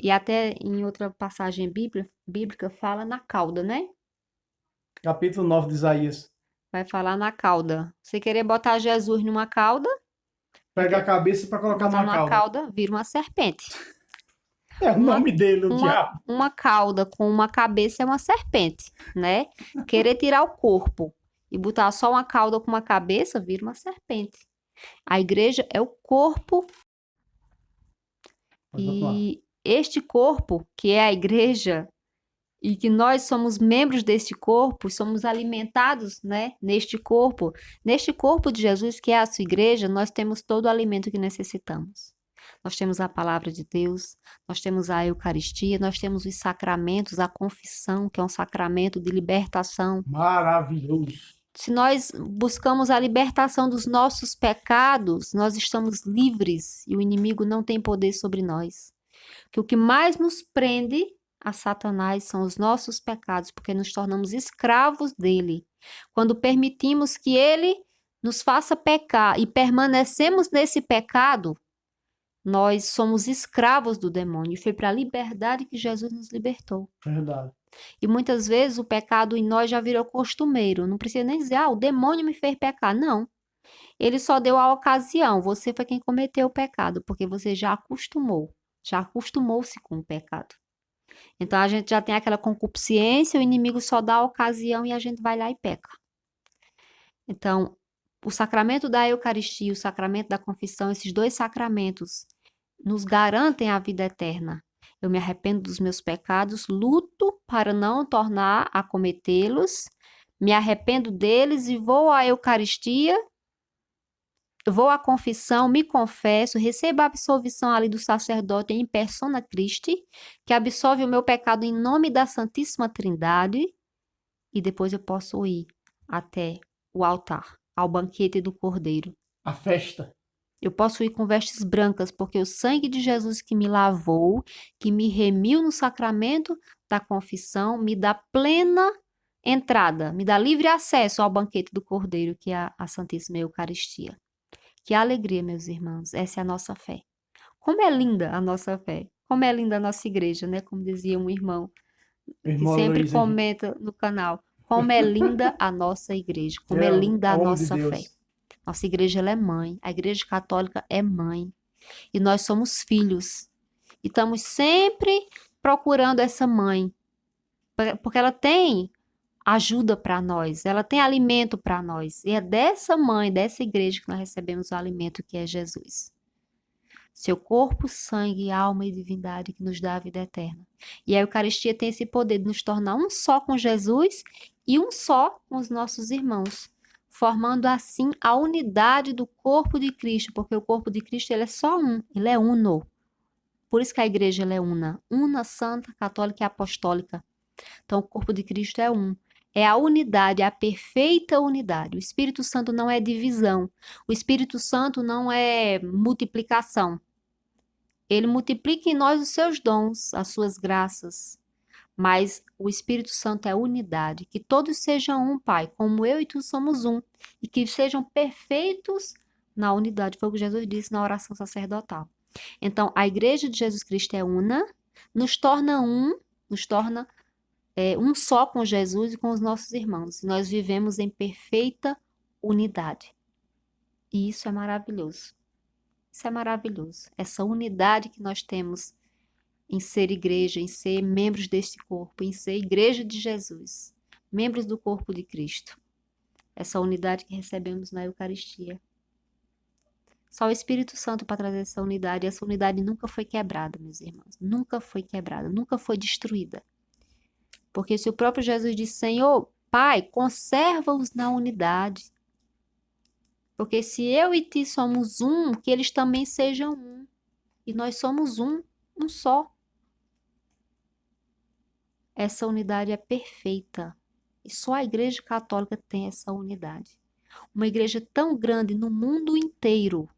E até em outra passagem bíblica fala na cauda, né?
Capítulo 9 de Isaías.
Vai falar na cauda. Você querer botar Jesus numa cauda,
Pega a cabeça para colocar
botar
numa
numa
cauda.
cauda, vira uma serpente.
É o nome dele, o diabo.
Uma cauda com uma cabeça é uma serpente, né? Querer tirar o corpo e botar só uma cauda com uma cabeça, vira uma serpente. A igreja é o corpo e este corpo, que é a igreja, e que nós somos membros deste corpo, somos alimentados, né, neste corpo de Jesus, que é a sua igreja, nós temos todo o alimento que necessitamos. Nós temos a palavra de Deus, nós temos a Eucaristia, nós temos os sacramentos, a confissão, que é um sacramento de libertação.
Maravilhoso.
Se nós buscamos a libertação dos nossos pecados, nós estamos livres e o inimigo não tem poder sobre nós. Que o que mais nos prende a Satanás são os nossos pecados, porque nos tornamos escravos dele. Quando permitimos que ele nos faça pecar e permanecemos nesse pecado, nós somos escravos do demônio. E foi para a liberdade que Jesus nos libertou.
Verdade.
E muitas vezes o pecado em nós já virou costumeiro. Não precisa nem dizer, o demônio me fez pecar. Não. Ele só deu a ocasião. Você foi quem cometeu o pecado, porque você já acostumou-se com o pecado. Então a gente já tem aquela concupiscência, o inimigo só dá a ocasião e a gente vai lá e peca. Então, o sacramento da Eucaristia, o sacramento da confissão, esses dois sacramentos nos garantem a vida eterna. Eu me arrependo dos meus pecados, luto para não tornar a cometê-los, me arrependo deles e vou à Eucaristia vou à confissão, me confesso, recebo a absolvição ali do sacerdote em persona Christi, que absolve o meu pecado em nome da Santíssima Trindade, e depois eu posso ir até o altar, ao banquete do Cordeiro.
A festa.
Eu posso ir com vestes brancas, porque o sangue de Jesus que me lavou, que me remiu no sacramento da confissão, me dá plena entrada, me dá livre acesso ao banquete do Cordeiro, que é a Santíssima Eucaristia. Que alegria, meus irmãos, essa é a nossa fé. Como é linda a nossa fé, como é linda a nossa igreja, né? Como dizia um irmão que sempre
Luiz,
comenta no canal, como é linda a nossa igreja, como é linda a nossa fé. Nossa igreja, ela é mãe, a igreja católica é mãe, e nós somos filhos, e estamos sempre procurando essa mãe, porque ela tem ajuda para nós, ela tem alimento para nós, e é dessa mãe, dessa igreja que nós recebemos o alimento que é Jesus. Seu corpo, sangue, alma e divindade que nos dá a vida eterna. E a Eucaristia tem esse poder de nos tornar um só com Jesus e um só com os nossos irmãos, formando assim a unidade do corpo de Cristo, porque o corpo de Cristo ele é só um, ele é uno. Por isso que a igreja ela é una, santa, católica e apostólica. Então o corpo de Cristo é um. É a unidade, a perfeita unidade. O Espírito Santo não é divisão. O Espírito Santo não é multiplicação. Ele multiplica em nós os seus dons, as suas graças. Mas o Espírito Santo é unidade. Que todos sejam um, Pai, como eu e tu somos um. E que sejam perfeitos na unidade. Foi o que Jesus disse na oração sacerdotal. Então, a Igreja de Jesus Cristo é una, nos torna um só com Jesus e com os nossos irmãos. E nós vivemos em perfeita unidade. E isso é maravilhoso. Isso é maravilhoso. Essa unidade que nós temos em ser igreja, em ser membros deste corpo, em ser igreja de Jesus, membros do corpo de Cristo. Essa unidade que recebemos na Eucaristia. Só o Espírito Santo para trazer essa unidade. E essa unidade nunca foi quebrada, meus irmãos. Nunca foi quebrada, nunca foi destruída. Porque se o próprio Jesus disse, Senhor, Pai, conserva-os na unidade. Porque se eu e ti somos um, que eles também sejam um. E nós somos um só. Essa unidade é perfeita. E só a Igreja Católica tem essa unidade. Uma igreja tão grande no mundo inteiro,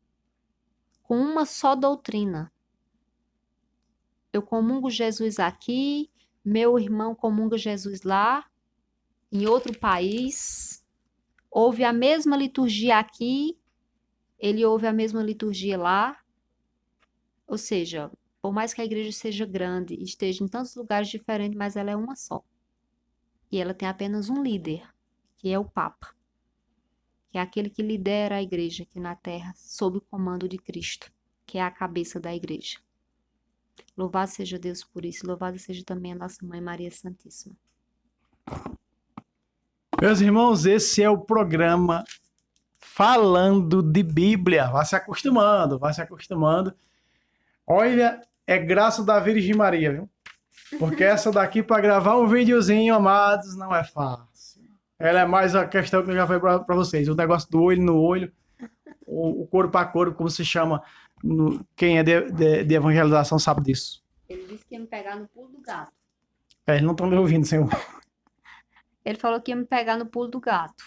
com uma só doutrina. Eu comungo Jesus aqui, meu irmão comunga Jesus lá, em outro país, ouve a mesma liturgia aqui, ele ouve a mesma liturgia lá. Ou seja, por mais que a igreja seja grande e esteja em tantos lugares diferentes, mas ela é uma só. E ela tem apenas um líder, que é o Papa, que é aquele que lidera a igreja aqui na terra, sob o comando de Cristo, que é a cabeça da igreja. Louvado seja Deus por isso, louvado seja também a nossa Mãe Maria Santíssima.
Meus irmãos, esse é o programa Falando de Bíblia. Vá se acostumando, vá se acostumando. Olha, é graça da Virgem Maria, viu? Porque essa daqui, para gravar um videozinho, amados, não é fácil. Ela é mais a questão que eu já falei para vocês. O negócio do olho no olho, o corpo a corpo, como se chama. Quem é de evangelização sabe disso.
Ele disse que ia me pegar no pulo do gato.
Eles não estão me ouvindo, Senhor.
Ele falou que ia me pegar no pulo do gato.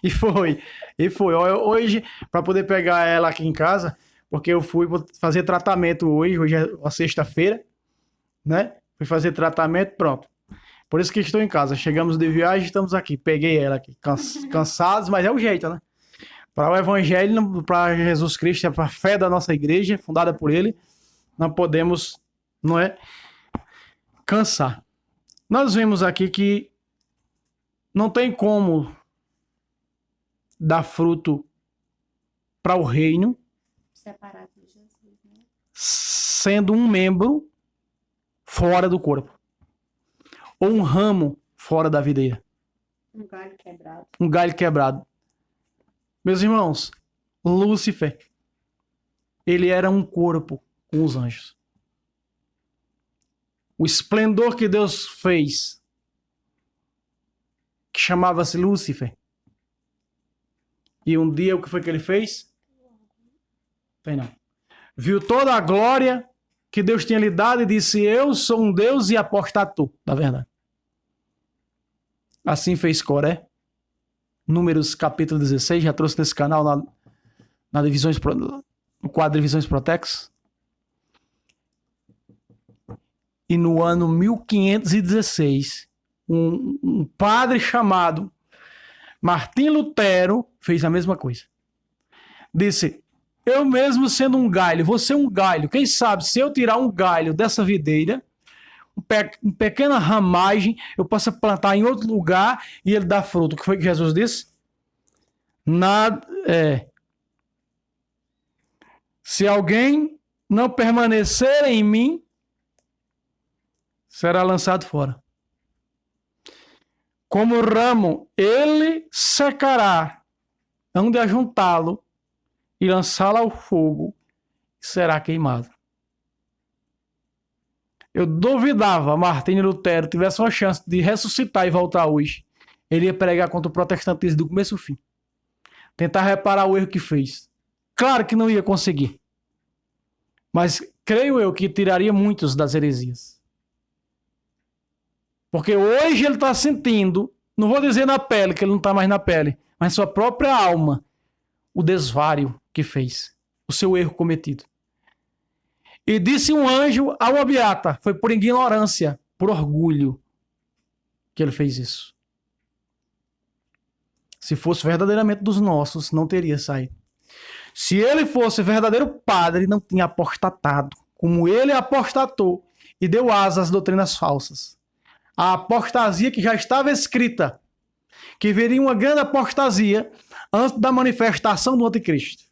E foi. Hoje, para poder pegar ela aqui em casa, porque eu fui fazer tratamento hoje é a sexta-feira, né? Fui fazer tratamento, pronto. Por isso que estou em casa. Chegamos de viagem, estamos aqui. Peguei ela aqui, cansados, mas é o jeito, né? Para o Evangelho, para Jesus Cristo, para a fé da nossa igreja, fundada por Ele, não podemos, não é, cansar. Nós vimos aqui que não tem como dar fruto para o reino
Separado de Jesus, né?
Sendo um membro fora do corpo. Ou um ramo fora da videira.
Um galho quebrado.
Um galho quebrado. Meus irmãos, Lúcifer, ele era um corpo com os anjos. O esplendor que Deus fez, que chamava-se Lúcifer. E um dia o que foi que ele fez? Tem não. Viu toda a glória que Deus tinha lhe dado e disse: eu sou um Deus e apostatou da verdade. Assim fez Coré. Números capítulo 16, já trouxe nesse canal no quadro Divisões Protex. E no ano 1516, um padre chamado Martim Lutero fez a mesma coisa. Disse: eu mesmo sendo um galho, vou ser um galho. Quem sabe se eu tirar um galho dessa videira, uma pequena ramagem, eu possa plantar em outro lugar e ele dar fruto. O que foi que Jesus disse? Nada, se alguém não permanecer em mim, será lançado fora. Como o ramo, ele secará, hão de ajuntá-lo e lançá-lo ao fogo, e será queimado. Eu duvidava Martim Lutero tivesse uma chance de ressuscitar e voltar hoje. Ele ia pregar contra o protestantismo do começo ao fim. Tentar reparar o erro que fez. Claro que não ia conseguir. Mas creio eu que tiraria muitos das heresias. Porque hoje ele está sentindo, não vou dizer na pele, que ele não está mais na pele, mas sua própria alma, o desvário que fez, o seu erro cometido. E disse um anjo a uma beata, foi por ignorância, por orgulho, que ele fez isso. Se fosse verdadeiramente dos nossos, não teria saído. Se ele fosse verdadeiro padre, não tinha apostatado, como ele apostatou e deu asas às doutrinas falsas. A apostasia que já estava escrita, que viria uma grande apostasia antes da manifestação do anticristo.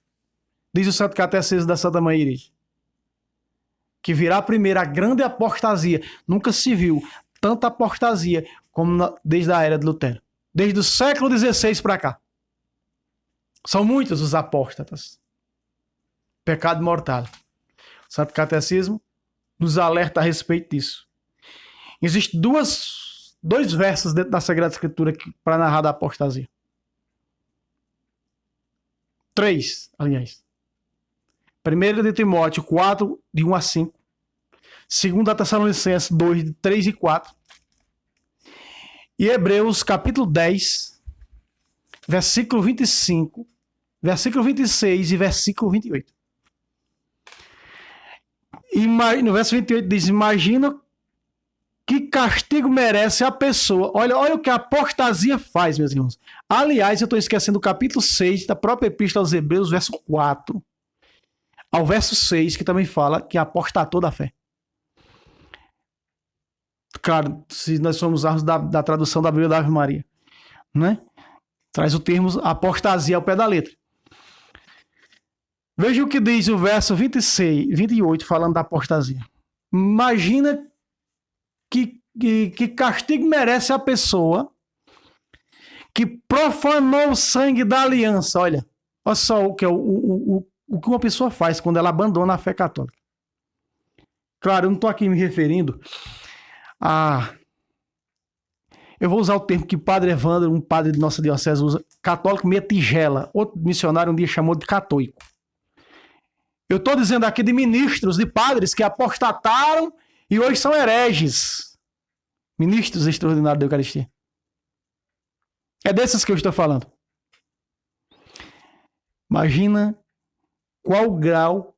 Diz o Santo Catecismo da Santa Mãe Igreja. Que virá primeiro a grande apostasia. Nunca se viu tanta apostasia como desde a era de Lutero. Desde o século XVI para cá. São muitos os apóstatas. Pecado mortal. O Santo Catecismo nos alerta a respeito disso. Existem dois versos dentro da Sagrada Escritura para narrar da apostasia. 3, aliás. 1 de Timóteo 4, de 1 a 5. 2 Tessalonicenses 2, de 3 e 4. E Hebreus capítulo 10, versículo 25, versículo 26 e versículo 28. E no verso 28 diz: imagina que castigo merece a pessoa. Olha o que a apostasia faz, meus irmãos. Aliás, eu estou esquecendo o capítulo 6 da própria Epístola aos Hebreus, verso 4 ao verso 6, que também fala que apostatou da fé. Claro, se nós formos usarmos da tradução da Bíblia da Ave Maria, né? Traz o termo apostasia ao pé da letra. Veja o que diz o verso 26, 28, falando da apostasia. Imagina que castigo merece a pessoa que profanou o sangue da aliança. Olha só o que uma pessoa faz quando ela abandona a fé católica. Claro, eu não estou aqui me referindo a... Eu vou usar o termo que o padre Evandro, um padre de nossa diocese, usa, católico meia tigela. Outro missionário um dia chamou de católico. Eu estou dizendo aqui de ministros, de padres que apostataram e hoje são hereges. Ministros extraordinários da Eucaristia. É desses que eu estou falando. Imagina qual grau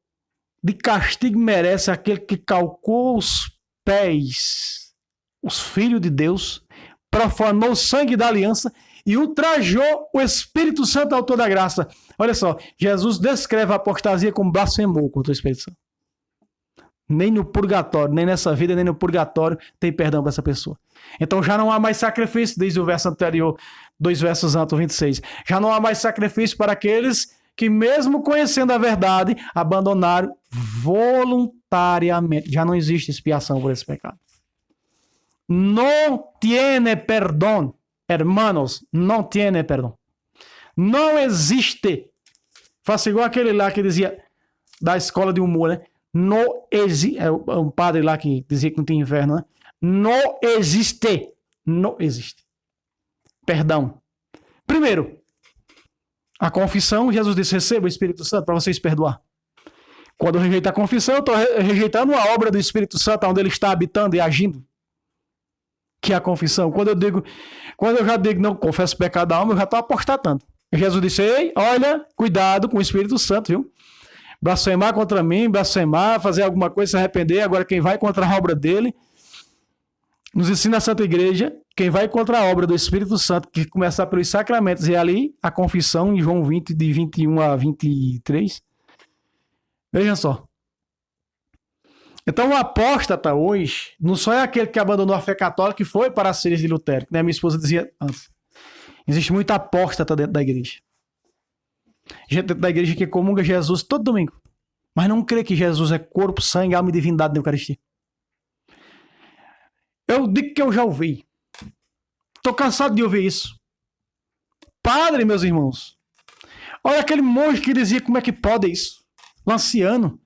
de castigo merece aquele que calcou os pés, os filhos de Deus, profanou o sangue da aliança e ultrajou o Espírito Santo, autor da graça. Olha só, Jesus descreve a apostasia como blasfemou contra o Espírito Santo. Nem no purgatório, nem nessa vida, nem no purgatório tem perdão para essa pessoa. Então já não há mais sacrifício, diz o verso anterior, 2 versos antes, 26. Já não há mais sacrifício para aqueles que, mesmo conhecendo a verdade, abandonaram voluntariamente. Já não existe expiação por esse pecado. Não tiene perdão, hermanos, não tiene perdão. Não existe. Faça igual aquele lá que dizia, da escola de humor, né? Não existe. É um padre lá que dizia que não tem inferno, né? Não existe. Não existe. Perdão. Primeiro, a confissão, Jesus disse: receba o Espírito Santo para vocês perdoar. Quando eu rejeito a confissão, eu estou rejeitando a obra do Espírito Santo, onde ele está habitando e agindo, que é a confissão. Quando eu já digo, não, confesso o pecado da alma, eu já estou apostatando. Jesus disse, ei, olha, cuidado com o Espírito Santo, viu? Blasfemar contra mim, blasfemar, fazer alguma coisa, se arrepender. Agora, quem vai contra a obra dele, nos ensina a Santa Igreja, quem vai contra a obra do Espírito Santo, que começar pelos sacramentos, e ali a confissão, em João 20, de 21 a 23. Veja só. Então, o apóstata hoje, não só é aquele que abandonou a fé católica e foi para as filhas de Lutero, que né, minha esposa dizia antes. Existe muito apóstata dentro da igreja. Gente dentro da igreja que comunga Jesus todo domingo, mas não crê que Jesus é corpo, sangue, alma e divindade da Eucaristia. Eu digo que eu já ouvi. Estou cansado de ouvir isso. Padre, meus irmãos, olha aquele monge que dizia como é que pode isso. Lanciano,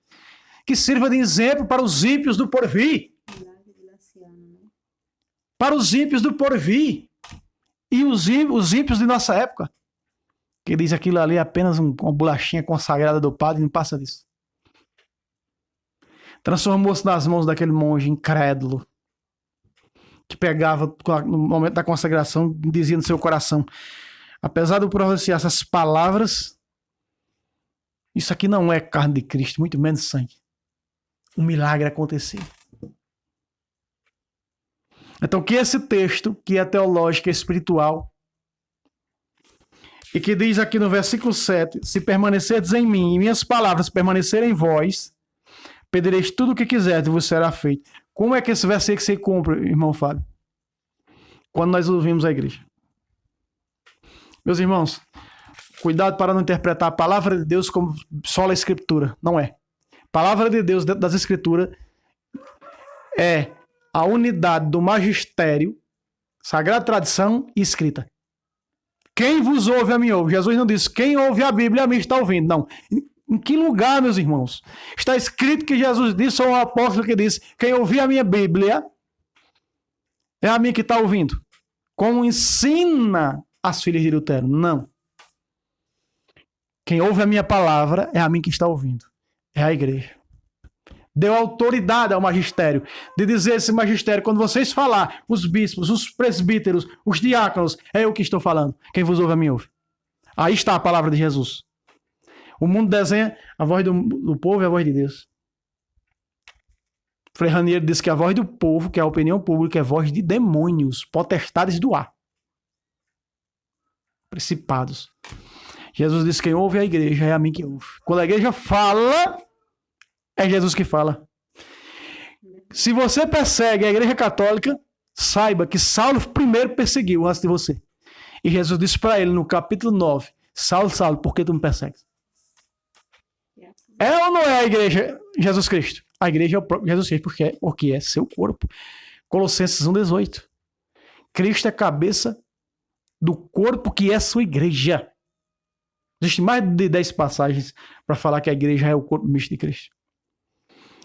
que sirva de exemplo para os ímpios do porvir. Para os ímpios do porvir. E os ímpios de nossa época. Que diz aquilo ali é apenas uma bolachinha consagrada do padre, não passa disso. Transformou-se nas mãos daquele monge incrédulo, que pegava no momento da consagração, dizia no seu coração, apesar de eu pronunciar essas palavras, isso aqui não é carne de Cristo, muito menos sangue. Um milagre aconteceu. Então, que esse texto, que é teológico e espiritual, e que diz aqui no versículo 7, se permanecerdes em mim e minhas palavras permanecerem em vós, pedireis tudo o que quiserdes e vos será feito. Como é que esse versículo se cumpre, irmão Fábio? Quando nós ouvimos a igreja. Meus irmãos, cuidado para não interpretar a palavra de Deus como só a escritura. Não é. A palavra de Deus dentro das escrituras é a unidade do magistério, sagrada tradição e escrita. Quem vos ouve, a mim ouve. Jesus não disse, quem ouve a Bíblia, a mim está ouvindo. Não. Em que lugar, meus irmãos? Está escrito que Jesus disse, ou um apóstolo que disse, quem ouvir a minha Bíblia, é a mim que está ouvindo. Como ensina as filhas de Lutero. Não. Quem ouve a minha palavra, é a mim que está ouvindo. É a igreja. Deu autoridade ao magistério, de dizer esse magistério, quando vocês falar, os bispos, os presbíteros, os diáconos, é eu que estou falando. Quem vos ouve, a mim ouve. Aí está a palavra de Jesus. O mundo desenha a voz do povo e a voz de Deus. Frei Raniero disse que a voz do povo, que é a opinião pública, é voz de demônios, potestades do ar. Principados. Jesus disse, quem ouve a igreja, é a mim que ouve. Quando a igreja fala, é Jesus que fala. Se você persegue a igreja católica, saiba que Saulo primeiro perseguiu antes de você. E Jesus disse para ele no capítulo 9, Saulo, Saulo, por que tu me persegues? É ou não é a igreja Jesus Cristo? A igreja é o próprio Jesus Cristo, porque é seu corpo. Colossenses 1,18. Cristo é cabeça do corpo que é sua igreja. Existem mais de 10 passagens para falar que a igreja é o corpo misto de Cristo.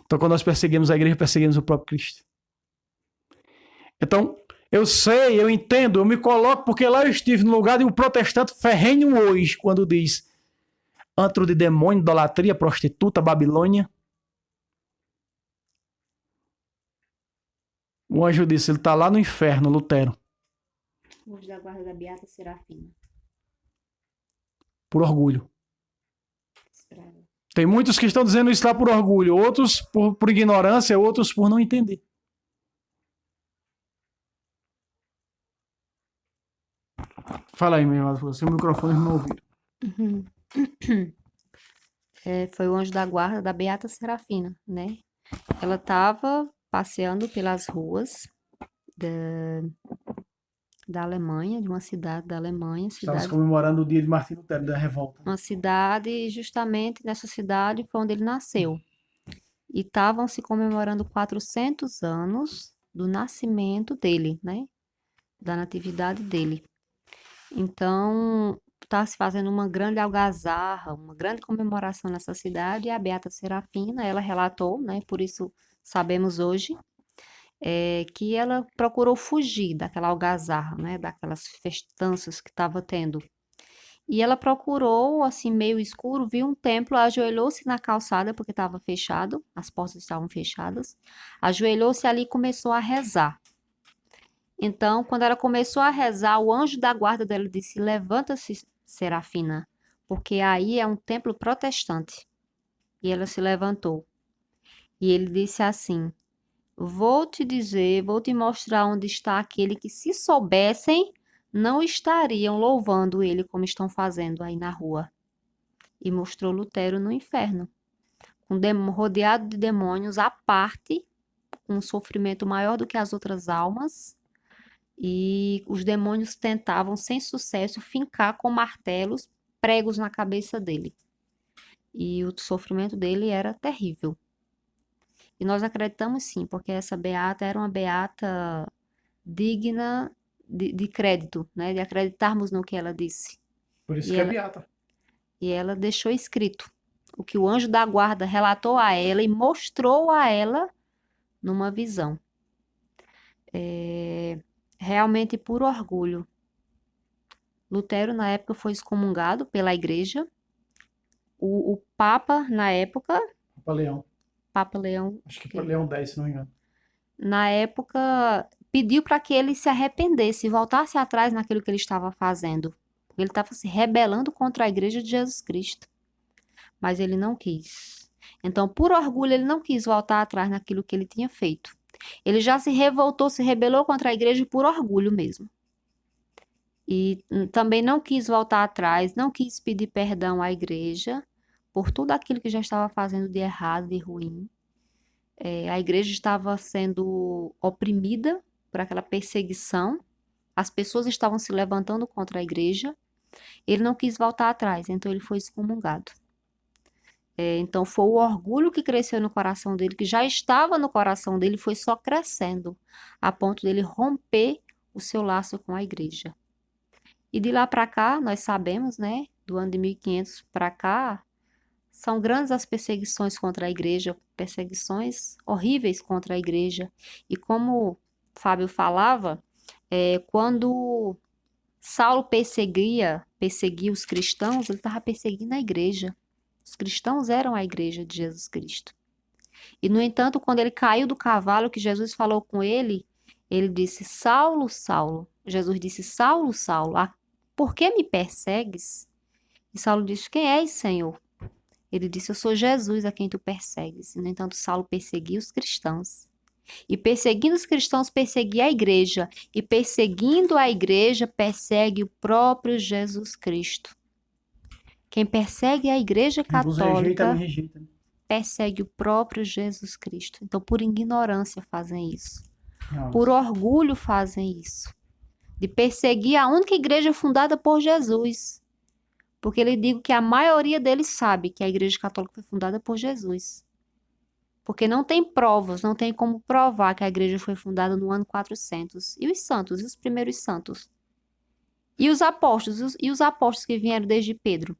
Então, quando nós perseguimos a igreja, perseguimos o próprio Cristo. Então, eu sei, eu entendo, eu me coloco, porque lá eu estive no lugar de um protestante ferrenho hoje, quando diz antro de demônio, idolatria, prostituta, Babilônia. O anjo disse, ele está lá no inferno, Lutero.
O anjo da guarda da Beata Serafina.
Por orgulho. Tem muitos que estão dizendo isso lá por orgulho, outros por ignorância, outros por não entender. Fala aí, meu irmão, você o microfone não ouviu.
Foi o anjo da guarda da Beata Serafina, né? Ela estava passeando pelas ruas da Alemanha, de uma cidade da Alemanha.
Estamos comemorando o dia de Martim Lutero, da revolta.
Uma cidade, justamente nessa cidade foi onde ele nasceu. E estavam se comemorando 400 anos do nascimento dele, né? Da natividade dele. Então, está se fazendo uma grande algazarra, uma grande comemoração nessa cidade. E a Beata Serafina, ela relatou, né? Por isso sabemos hoje, que ela procurou fugir daquela algazarra, né? Daquelas festanças que estava tendo. E ela procurou, assim, meio escuro, viu um templo, ajoelhou-se na calçada, porque estava fechado, as portas estavam fechadas. Ajoelhou-se ali e começou a rezar. Então, quando ela começou a rezar, o anjo da guarda dela disse: Levanta-se, Serafina, porque aí é um templo protestante. E ela se levantou. E ele disse assim: Vou te dizer, vou te mostrar onde está aquele que, se soubessem, não estariam louvando ele como estão fazendo aí na rua. E mostrou Lutero no inferno, rodeado de demônios à parte, com um sofrimento maior do que as outras almas. E os demônios tentavam, sem sucesso, fincar com martelos pregos na cabeça dele. E o sofrimento dele era terrível. E nós acreditamos sim, porque essa beata era uma beata digna de crédito, né? De acreditarmos no que ela disse.
Por isso
E
que é
ela,
beata.
e ela deixou escrito o que o anjo da guarda relatou a ela e mostrou a ela numa visão. Realmente por orgulho. Lutero, na época, foi excomungado pela igreja. O Papa, na época,
Papa Leão.
Papa Leão,
Acho que foi Leão 10, se não me engano.
na época, pediu para que ele se arrependesse, voltasse atrás naquilo que ele estava fazendo. Ele estava se rebelando contra a igreja de Jesus Cristo. Mas ele não quis. Então, por orgulho, ele não quis voltar atrás naquilo que ele tinha feito. Ele já se revoltou, se rebelou contra a igreja por orgulho mesmo. E também não quis voltar atrás, não quis pedir perdão à igreja por tudo aquilo que já estava fazendo de errado, de ruim. A igreja estava sendo oprimida por aquela perseguição, as pessoas estavam se levantando contra a igreja. Ele não quis voltar atrás, então ele foi excomungado. Então foi o orgulho que cresceu no coração dele, que já estava no coração dele, foi só crescendo, a ponto dele romper o seu laço com a igreja. E de lá para cá, nós sabemos, né, do ano de 1500 para cá, são grandes as perseguições contra a igreja, perseguições horríveis contra a igreja. E como Fábio falava, quando Saulo perseguia os cristãos, ele estava perseguindo a igreja. Os cristãos eram a igreja de Jesus Cristo. E, no entanto, quando ele caiu do cavalo, que Jesus falou com ele, ele disse: Saulo, Saulo. Jesus disse: Saulo, Saulo, por que me persegues? E Saulo disse: Quem és, Senhor? Ele disse: Eu sou Jesus a quem tu persegues. E, no entanto, Saulo perseguia os cristãos. E perseguindo os cristãos, perseguia a igreja. E perseguindo a igreja, persegue o próprio Jesus Cristo. Quem persegue a igreja
Quem vos rejeita, me
católica
rejeita.
persegue o próprio Jesus Cristo. Então, por ignorância fazem isso.
Não.
Por orgulho fazem isso. De perseguir a única igreja fundada por Jesus. Porque ele digo que a maioria deles sabe que a igreja católica foi fundada por Jesus. Porque não tem provas, não tem como provar que a igreja foi fundada no ano 400. E os santos, e os primeiros santos? E os apóstolos, que vieram desde Pedro?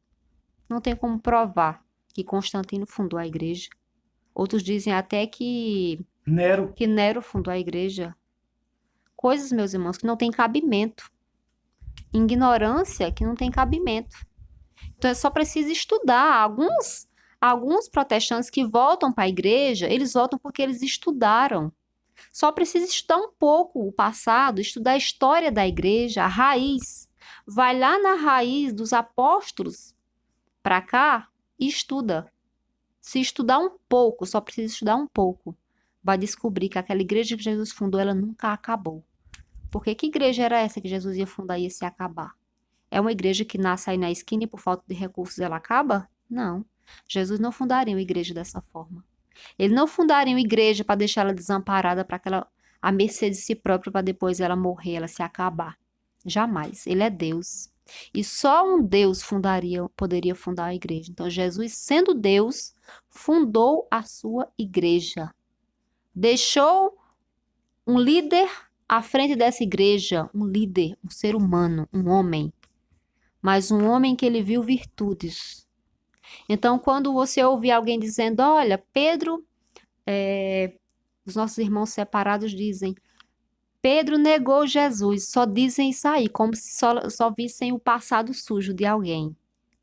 Não tem como provar que Constantino fundou a igreja. Outros dizem até que Nero fundou a igreja. Coisas, meus irmãos, que não tem cabimento. Ignorância que não tem cabimento. Então é só preciso estudar. Alguns protestantes que voltam para a igreja, eles voltam porque eles estudaram. Só precisa estudar um pouco o passado, estudar a história da igreja, a raiz. Vai lá na raiz dos apóstolos para cá e estuda. Se estudar um pouco, só precisa estudar um pouco, vai descobrir que aquela igreja que Jesus fundou, ela nunca acabou. Porque que igreja era essa que Jesus ia fundar e ia se acabar? É uma igreja que nasce aí na esquina e por falta de recursos ela acaba? Não. Jesus não fundaria uma igreja dessa forma. Ele não fundaria uma igreja para deixar ela desamparada, para que ela à mercê de si própria, para depois ela morrer, ela se acabar. Jamais. Ele é Deus. E só um Deus poderia fundar a igreja. Então, Jesus, sendo Deus, fundou a sua igreja. Deixou um líder à frente dessa igreja, um líder, um ser humano, um homem. Mas um homem que ele viu virtudes. Então, quando você ouvir alguém dizendo, olha, Pedro, os nossos irmãos separados dizem, Pedro negou Jesus. Só dizem isso aí, como se só vissem o passado sujo de alguém.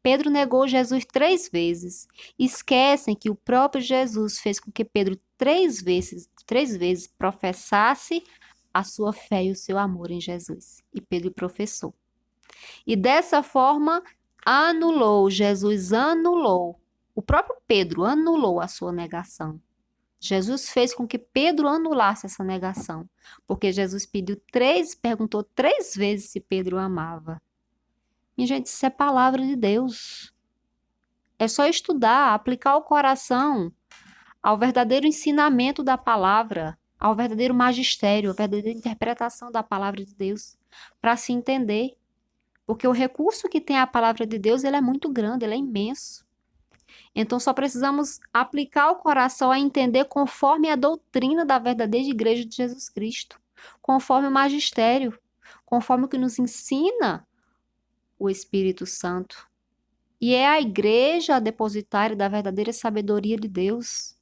Pedro negou Jesus 3 vezes. Esquecem que o próprio Jesus fez com que Pedro três vezes professasse a sua fé e o seu amor em Jesus. E Pedro professou. E dessa forma, Jesus anulou. O próprio Pedro anulou a sua negação. Jesus fez com que Pedro anulasse essa negação, porque Jesus perguntou 3 vezes se Pedro amava. E, gente, isso é palavra de Deus. É só estudar, aplicar o coração ao verdadeiro ensinamento da palavra, ao verdadeiro magistério, à verdadeira interpretação da palavra de Deus, para se entender. Porque o recurso que tem a palavra de Deus, ele é muito grande, ele é imenso. Então, só precisamos aplicar o coração a entender conforme a doutrina da verdadeira igreja de Jesus Cristo, conforme o magistério, conforme o que nos ensina o Espírito Santo. E é a igreja depositária da verdadeira sabedoria de Deus.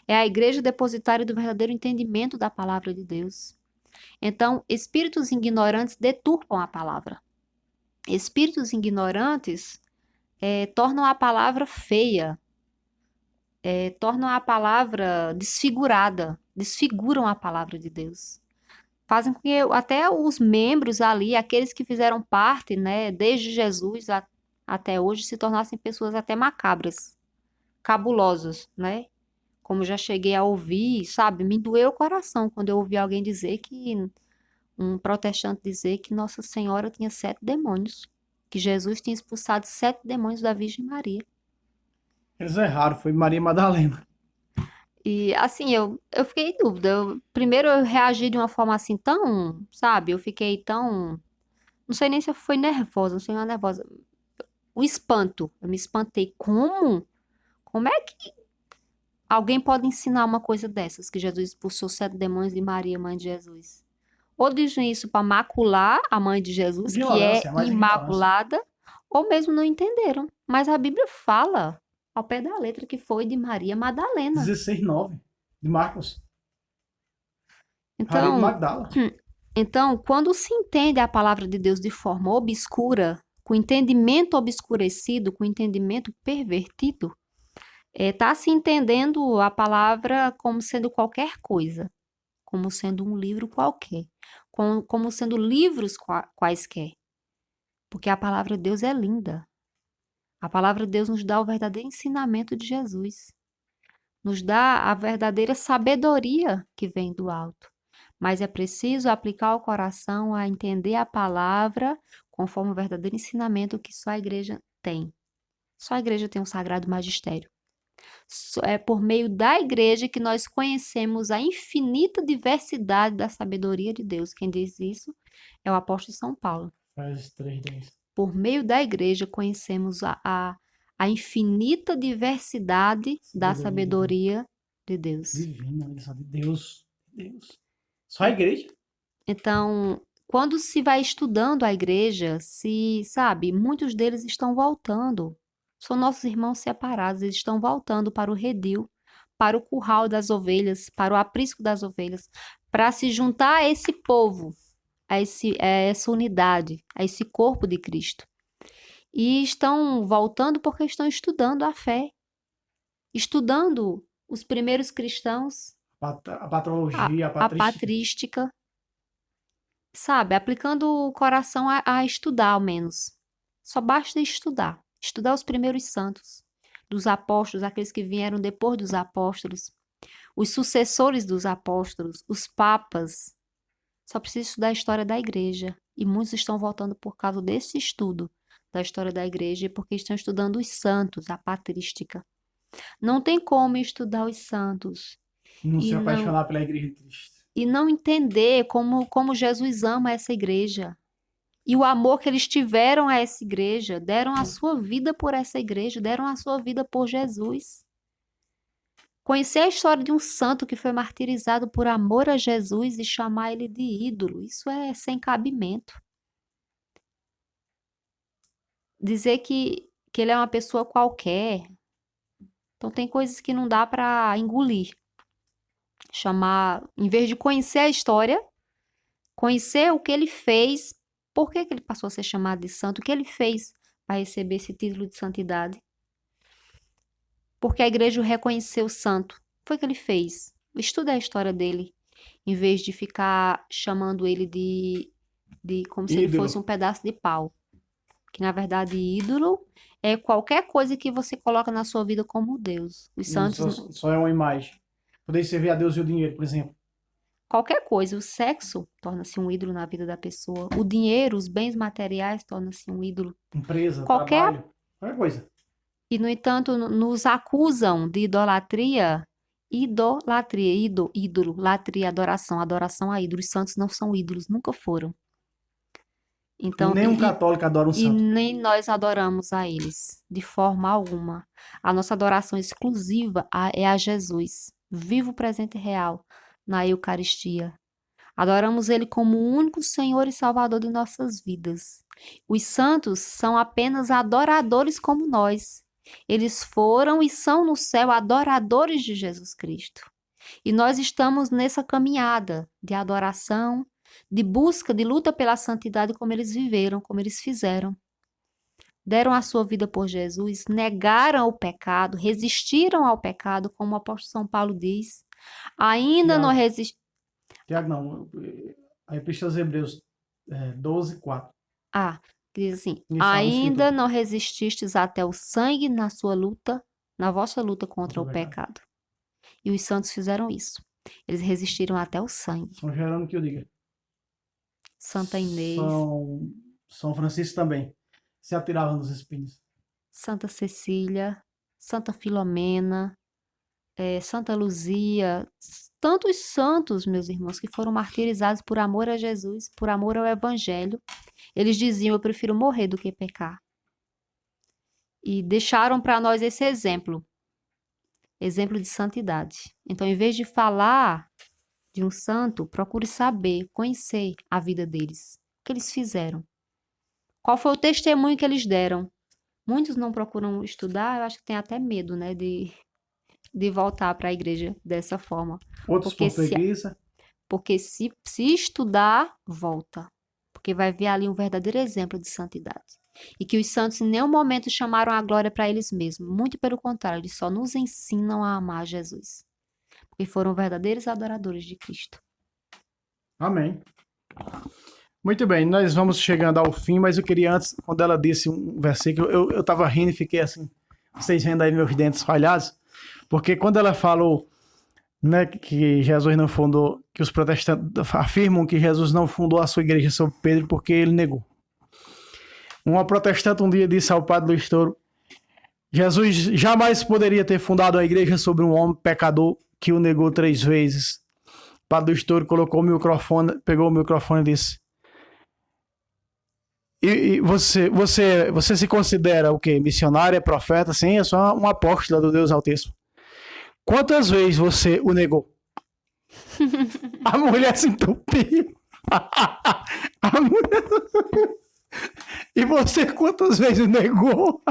É a igreja depositária do verdadeiro entendimento da palavra de Deus. Então, espíritos ignorantes deturpam a palavra. Espíritos ignorantes tornam a palavra feia, tornam a palavra desfigurada, desfiguram a palavra de Deus. Fazem com que até os membros ali, aqueles que fizeram parte, né, desde Jesus até hoje, se tornassem pessoas até macabras, cabulosas, né? Como já cheguei a ouvir, sabe? Me doeu o coração quando eu ouvi alguém dizer um protestante dizer que Nossa Senhora tinha 7 demônios, que Jesus tinha expulsado 7 demônios da Virgem Maria.
Eles erraram, foi Maria Madalena.
E assim, eu fiquei em dúvida. Primeiro eu reagi de uma forma assim tão, sabe? Eu fiquei tão. Não sei nem se eu fui nervosa, não sei uma nervosa. O espanto. Eu me espantei. Como? Como é que alguém pode ensinar uma coisa dessas? Que Jesus expulsou 7 demônios de Maria, mãe de Jesus. Ou dizem isso para macular a mãe de Jesus, que é
Ignorância, mais ignorância.
imaculada, ou mesmo não entenderam. Mas a Bíblia fala, ao pé da letra, que foi de Maria Madalena.
16:9 de Marcos. Maria de
Então,
Magdala.
então, quando se entende a palavra de Deus de forma obscura, com entendimento obscurecido, com entendimento pervertido, está se entendendo a palavra como sendo qualquer coisa, como sendo um livro qualquer, como sendo livros quaisquer. Porque a palavra de Deus é linda. A palavra de Deus nos dá o verdadeiro ensinamento de Jesus. Nos dá a verdadeira sabedoria que vem do alto. Mas é preciso aplicar o coração a entender a palavra conforme o verdadeiro ensinamento que só a igreja tem. Só a igreja tem um sagrado magistério. É por meio da igreja que nós conhecemos a infinita diversidade da sabedoria de Deus. Quem diz isso é o apóstolo São Paulo.
Faz 3:10.
Por meio da igreja conhecemos a infinita diversidade da sabedoria de Deus.
Divina, só de Deus. Deus. Só a igreja.
Então, quando se vai estudando a igreja, sabe, muitos deles estão voltando. São nossos irmãos separados, eles estão voltando para o redil, para o curral das ovelhas, para o aprisco das ovelhas, para se juntar a esse povo, a essa unidade, a esse corpo de Cristo. E estão voltando porque estão estudando a fé, estudando os primeiros cristãos,
A patrologia,
a patrística, sabe? Aplicando o coração a estudar, ao menos. Só basta estudar. Estudar os primeiros santos, dos apóstolos, aqueles que vieram depois dos apóstolos, os sucessores dos apóstolos, os papas. Só precisa estudar a história da igreja. E muitos estão voltando por causa desse estudo da história da igreja, porque estão estudando os santos, a patrística. Não tem como estudar os santos
Não se
e
apaixonar pela igreja de Cristo.
e não entender como Jesus ama essa igreja. E o amor que eles tiveram a essa igreja, deram a sua vida por essa igreja, deram a sua vida por Jesus. Conhecer a história de um santo que foi martirizado por amor a Jesus e chamar ele de ídolo, isso é sem cabimento. Dizer que ele é uma pessoa qualquer. Então tem coisas que não dá para engolir. Chamar, em vez de conhecer a história, Conhecer o que ele fez, por que que ele passou a ser chamado de santo, o que ele fez para receber esse título de santidade. Porque a igreja o reconheceu santo. Foi o que ele fez. Estuda a história dele, em vez de ficar chamando ele de como se ele
Ídolo.
fosse um pedaço de pau. Que na verdade ídolo é qualquer coisa que você coloca na sua vida como Deus. Os santos,
Só é uma imagem. Poder servir a Deus e o dinheiro, por exemplo.
qualquer coisa, o sexo torna-se um ídolo na vida da pessoa. O dinheiro, os bens materiais tornam-se um ídolo.
Empresa,
Qualquer
trabalho, qualquer coisa.
E, no entanto, nos acusam de idolatria, ídolo, latria, adoração a ídolos. Os santos não são ídolos, nunca foram. Então,
Nem um católico adora um
e
santo.
nem nós adoramos a eles, de forma alguma. A nossa adoração exclusiva é a Jesus, vivo, presente e real, na Eucaristia. Adoramos Ele como o único Senhor e Salvador de nossas vidas. Os santos são apenas adoradores como nós. Eles foram e são no céu adoradores de Jesus Cristo. E nós estamos nessa caminhada de adoração, de busca, de luta pela santidade como eles viveram, como eles fizeram. Deram a sua vida por Jesus, negaram o pecado, resistiram ao pecado, como o apóstolo São Paulo diz. Ainda não resistiram.
Tiago, não. A Epístola aos Hebreus 12, 4.
Diz assim,
Isso, a
ainda
escritura.
não resististes até o sangue na sua luta, na vossa luta contra o pecado. E os santos fizeram isso. Eles resistiram até o sangue.
São Jerônimo que eu diga.
Santa Inês,
São Francisco também. Se atirava nos espinhos.
Santa Cecília, Santa Filomena, Santa Luzia, tantos santos, meus irmãos, que foram martirizados por amor a Jesus, por amor ao Evangelho. Eles diziam, eu prefiro morrer do que pecar. E deixaram para nós esse exemplo de santidade. Então, em vez de falar de um santo, procure saber, conhecer a vida deles, o que eles fizeram. Qual foi o testemunho que eles deram? Muitos não procuram estudar, eu acho que tem até medo, né, de voltar para a igreja dessa forma.
Outros por preguiça.
Porque se estudar, volta. Porque vai ver ali um verdadeiro exemplo de santidade. E que os santos em nenhum momento chamaram a glória para eles mesmos. Muito pelo contrário, eles só nos ensinam a amar Jesus. Porque foram verdadeiros adoradores de Cristo.
Amém. Muito bem, nós vamos chegando ao fim, mas eu queria antes, quando ela disse um versículo, eu estava rindo e fiquei assim, vocês vendo aí meus dentes falhados, porque quando ela falou, né, que Jesus não fundou, que os protestantes afirmam que Jesus não fundou a sua igreja sobre Pedro porque ele negou. Uma protestante um dia disse ao padre Luiz Toro, Jesus jamais poderia ter fundado a igreja sobre um homem pecador que o negou 3 vezes. O padre Luiz Toro colocou o microfone, pegou o microfone e disse, e você se considera o quê? Missionária, profeta? Sim, eu sou uma apóstola do Deus Altíssimo. Quantas vezes você o negou? A mulher se entupiu. A mulher... E você quantas vezes negou?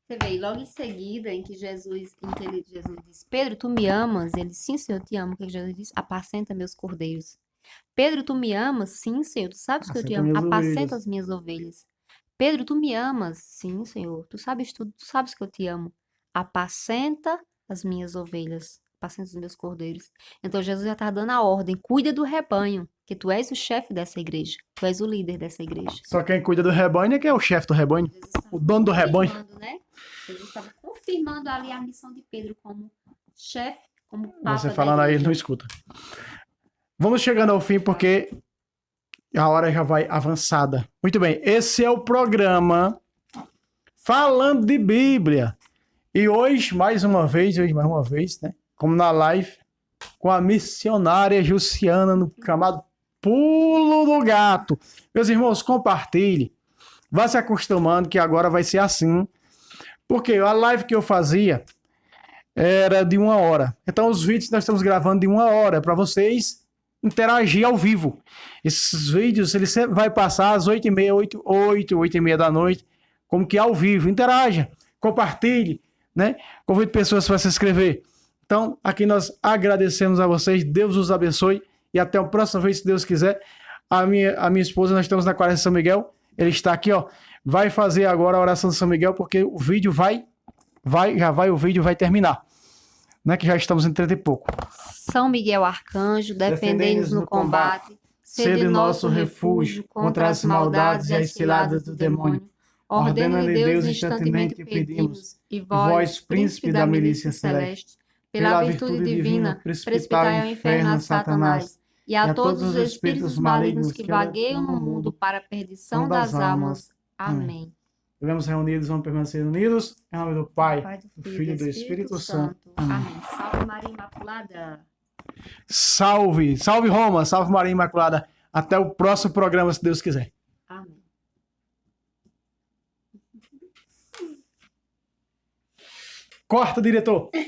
Você vê, logo em seguida, em que Jesus diz, Pedro, tu me amas? Ele, sim, Senhor, eu te amo. O que Jesus diz? Apacenta meus cordeiros. Pedro, tu me amas? Sim, Senhor, tu sabes que eu te amo. Apacenta as minhas ovelhas. Pedro, tu me amas? Sim, Senhor, tu sabes tudo, tu sabes que eu te amo. Apacenta as minhas ovelhas, apacenta os meus cordeiros. Então Jesus já está dando a ordem, cuida do rebanho, que tu és o chefe dessa igreja, tu és o líder dessa igreja.
Só quem cuida do rebanho é quem é o chefe do rebanho, o dono do rebanho.
Né? Jesus estava confirmando ali a missão de Pedro como chefe, como papa.
Você falando aí, ele não escuta. Vamos chegando ao fim porque a hora já vai avançada. Muito bem, esse é o programa Falando de Bíblia. E hoje, mais uma vez, né? Como na live, com a missionária Jussiana no chamado Pulo do Gato. Meus irmãos, compartilhe. Vá se acostumando que agora vai ser assim. Porque a live que eu fazia era de 1 hora. Então os vídeos nós estamos gravando de 1 hora para vocês interagir ao vivo. Esses vídeos ele vai passar às 8h30, 8h30 da noite, como que ao vivo. Interaja, compartilhe, né? Convido pessoas para se inscrever. Então, aqui nós agradecemos a vocês. Deus os abençoe e até a próxima vez, se Deus quiser. A minha esposa, nós estamos na Quaresma de São Miguel. Ele está aqui, ó. Vai fazer agora a oração de São Miguel, porque o vídeo o vídeo vai terminar. Né? Que já estamos em 30 e pouco.
São Miguel Arcanjo, defendei-nos no combate, sede nosso refúgio contra as maldades e as ciladas do demônio. Ordena-lhe Deus instantemente pedimos, e vós, príncipe da milícia celeste, pela virtude divina, precipitai ao inferno a Satanás e a todos os espíritos malignos que vagueiam no mundo para a perdição das almas. Amém.
Estivemos reunidos, vamos permanecer unidos. Em nome do Pai, do Filho e do Espírito Santo.
Amém. Salve Maria Imaculada.
Salve, salve Roma, salve Maria Imaculada. Até o próximo programa, se Deus quiser.
Amém.
Corta, diretor.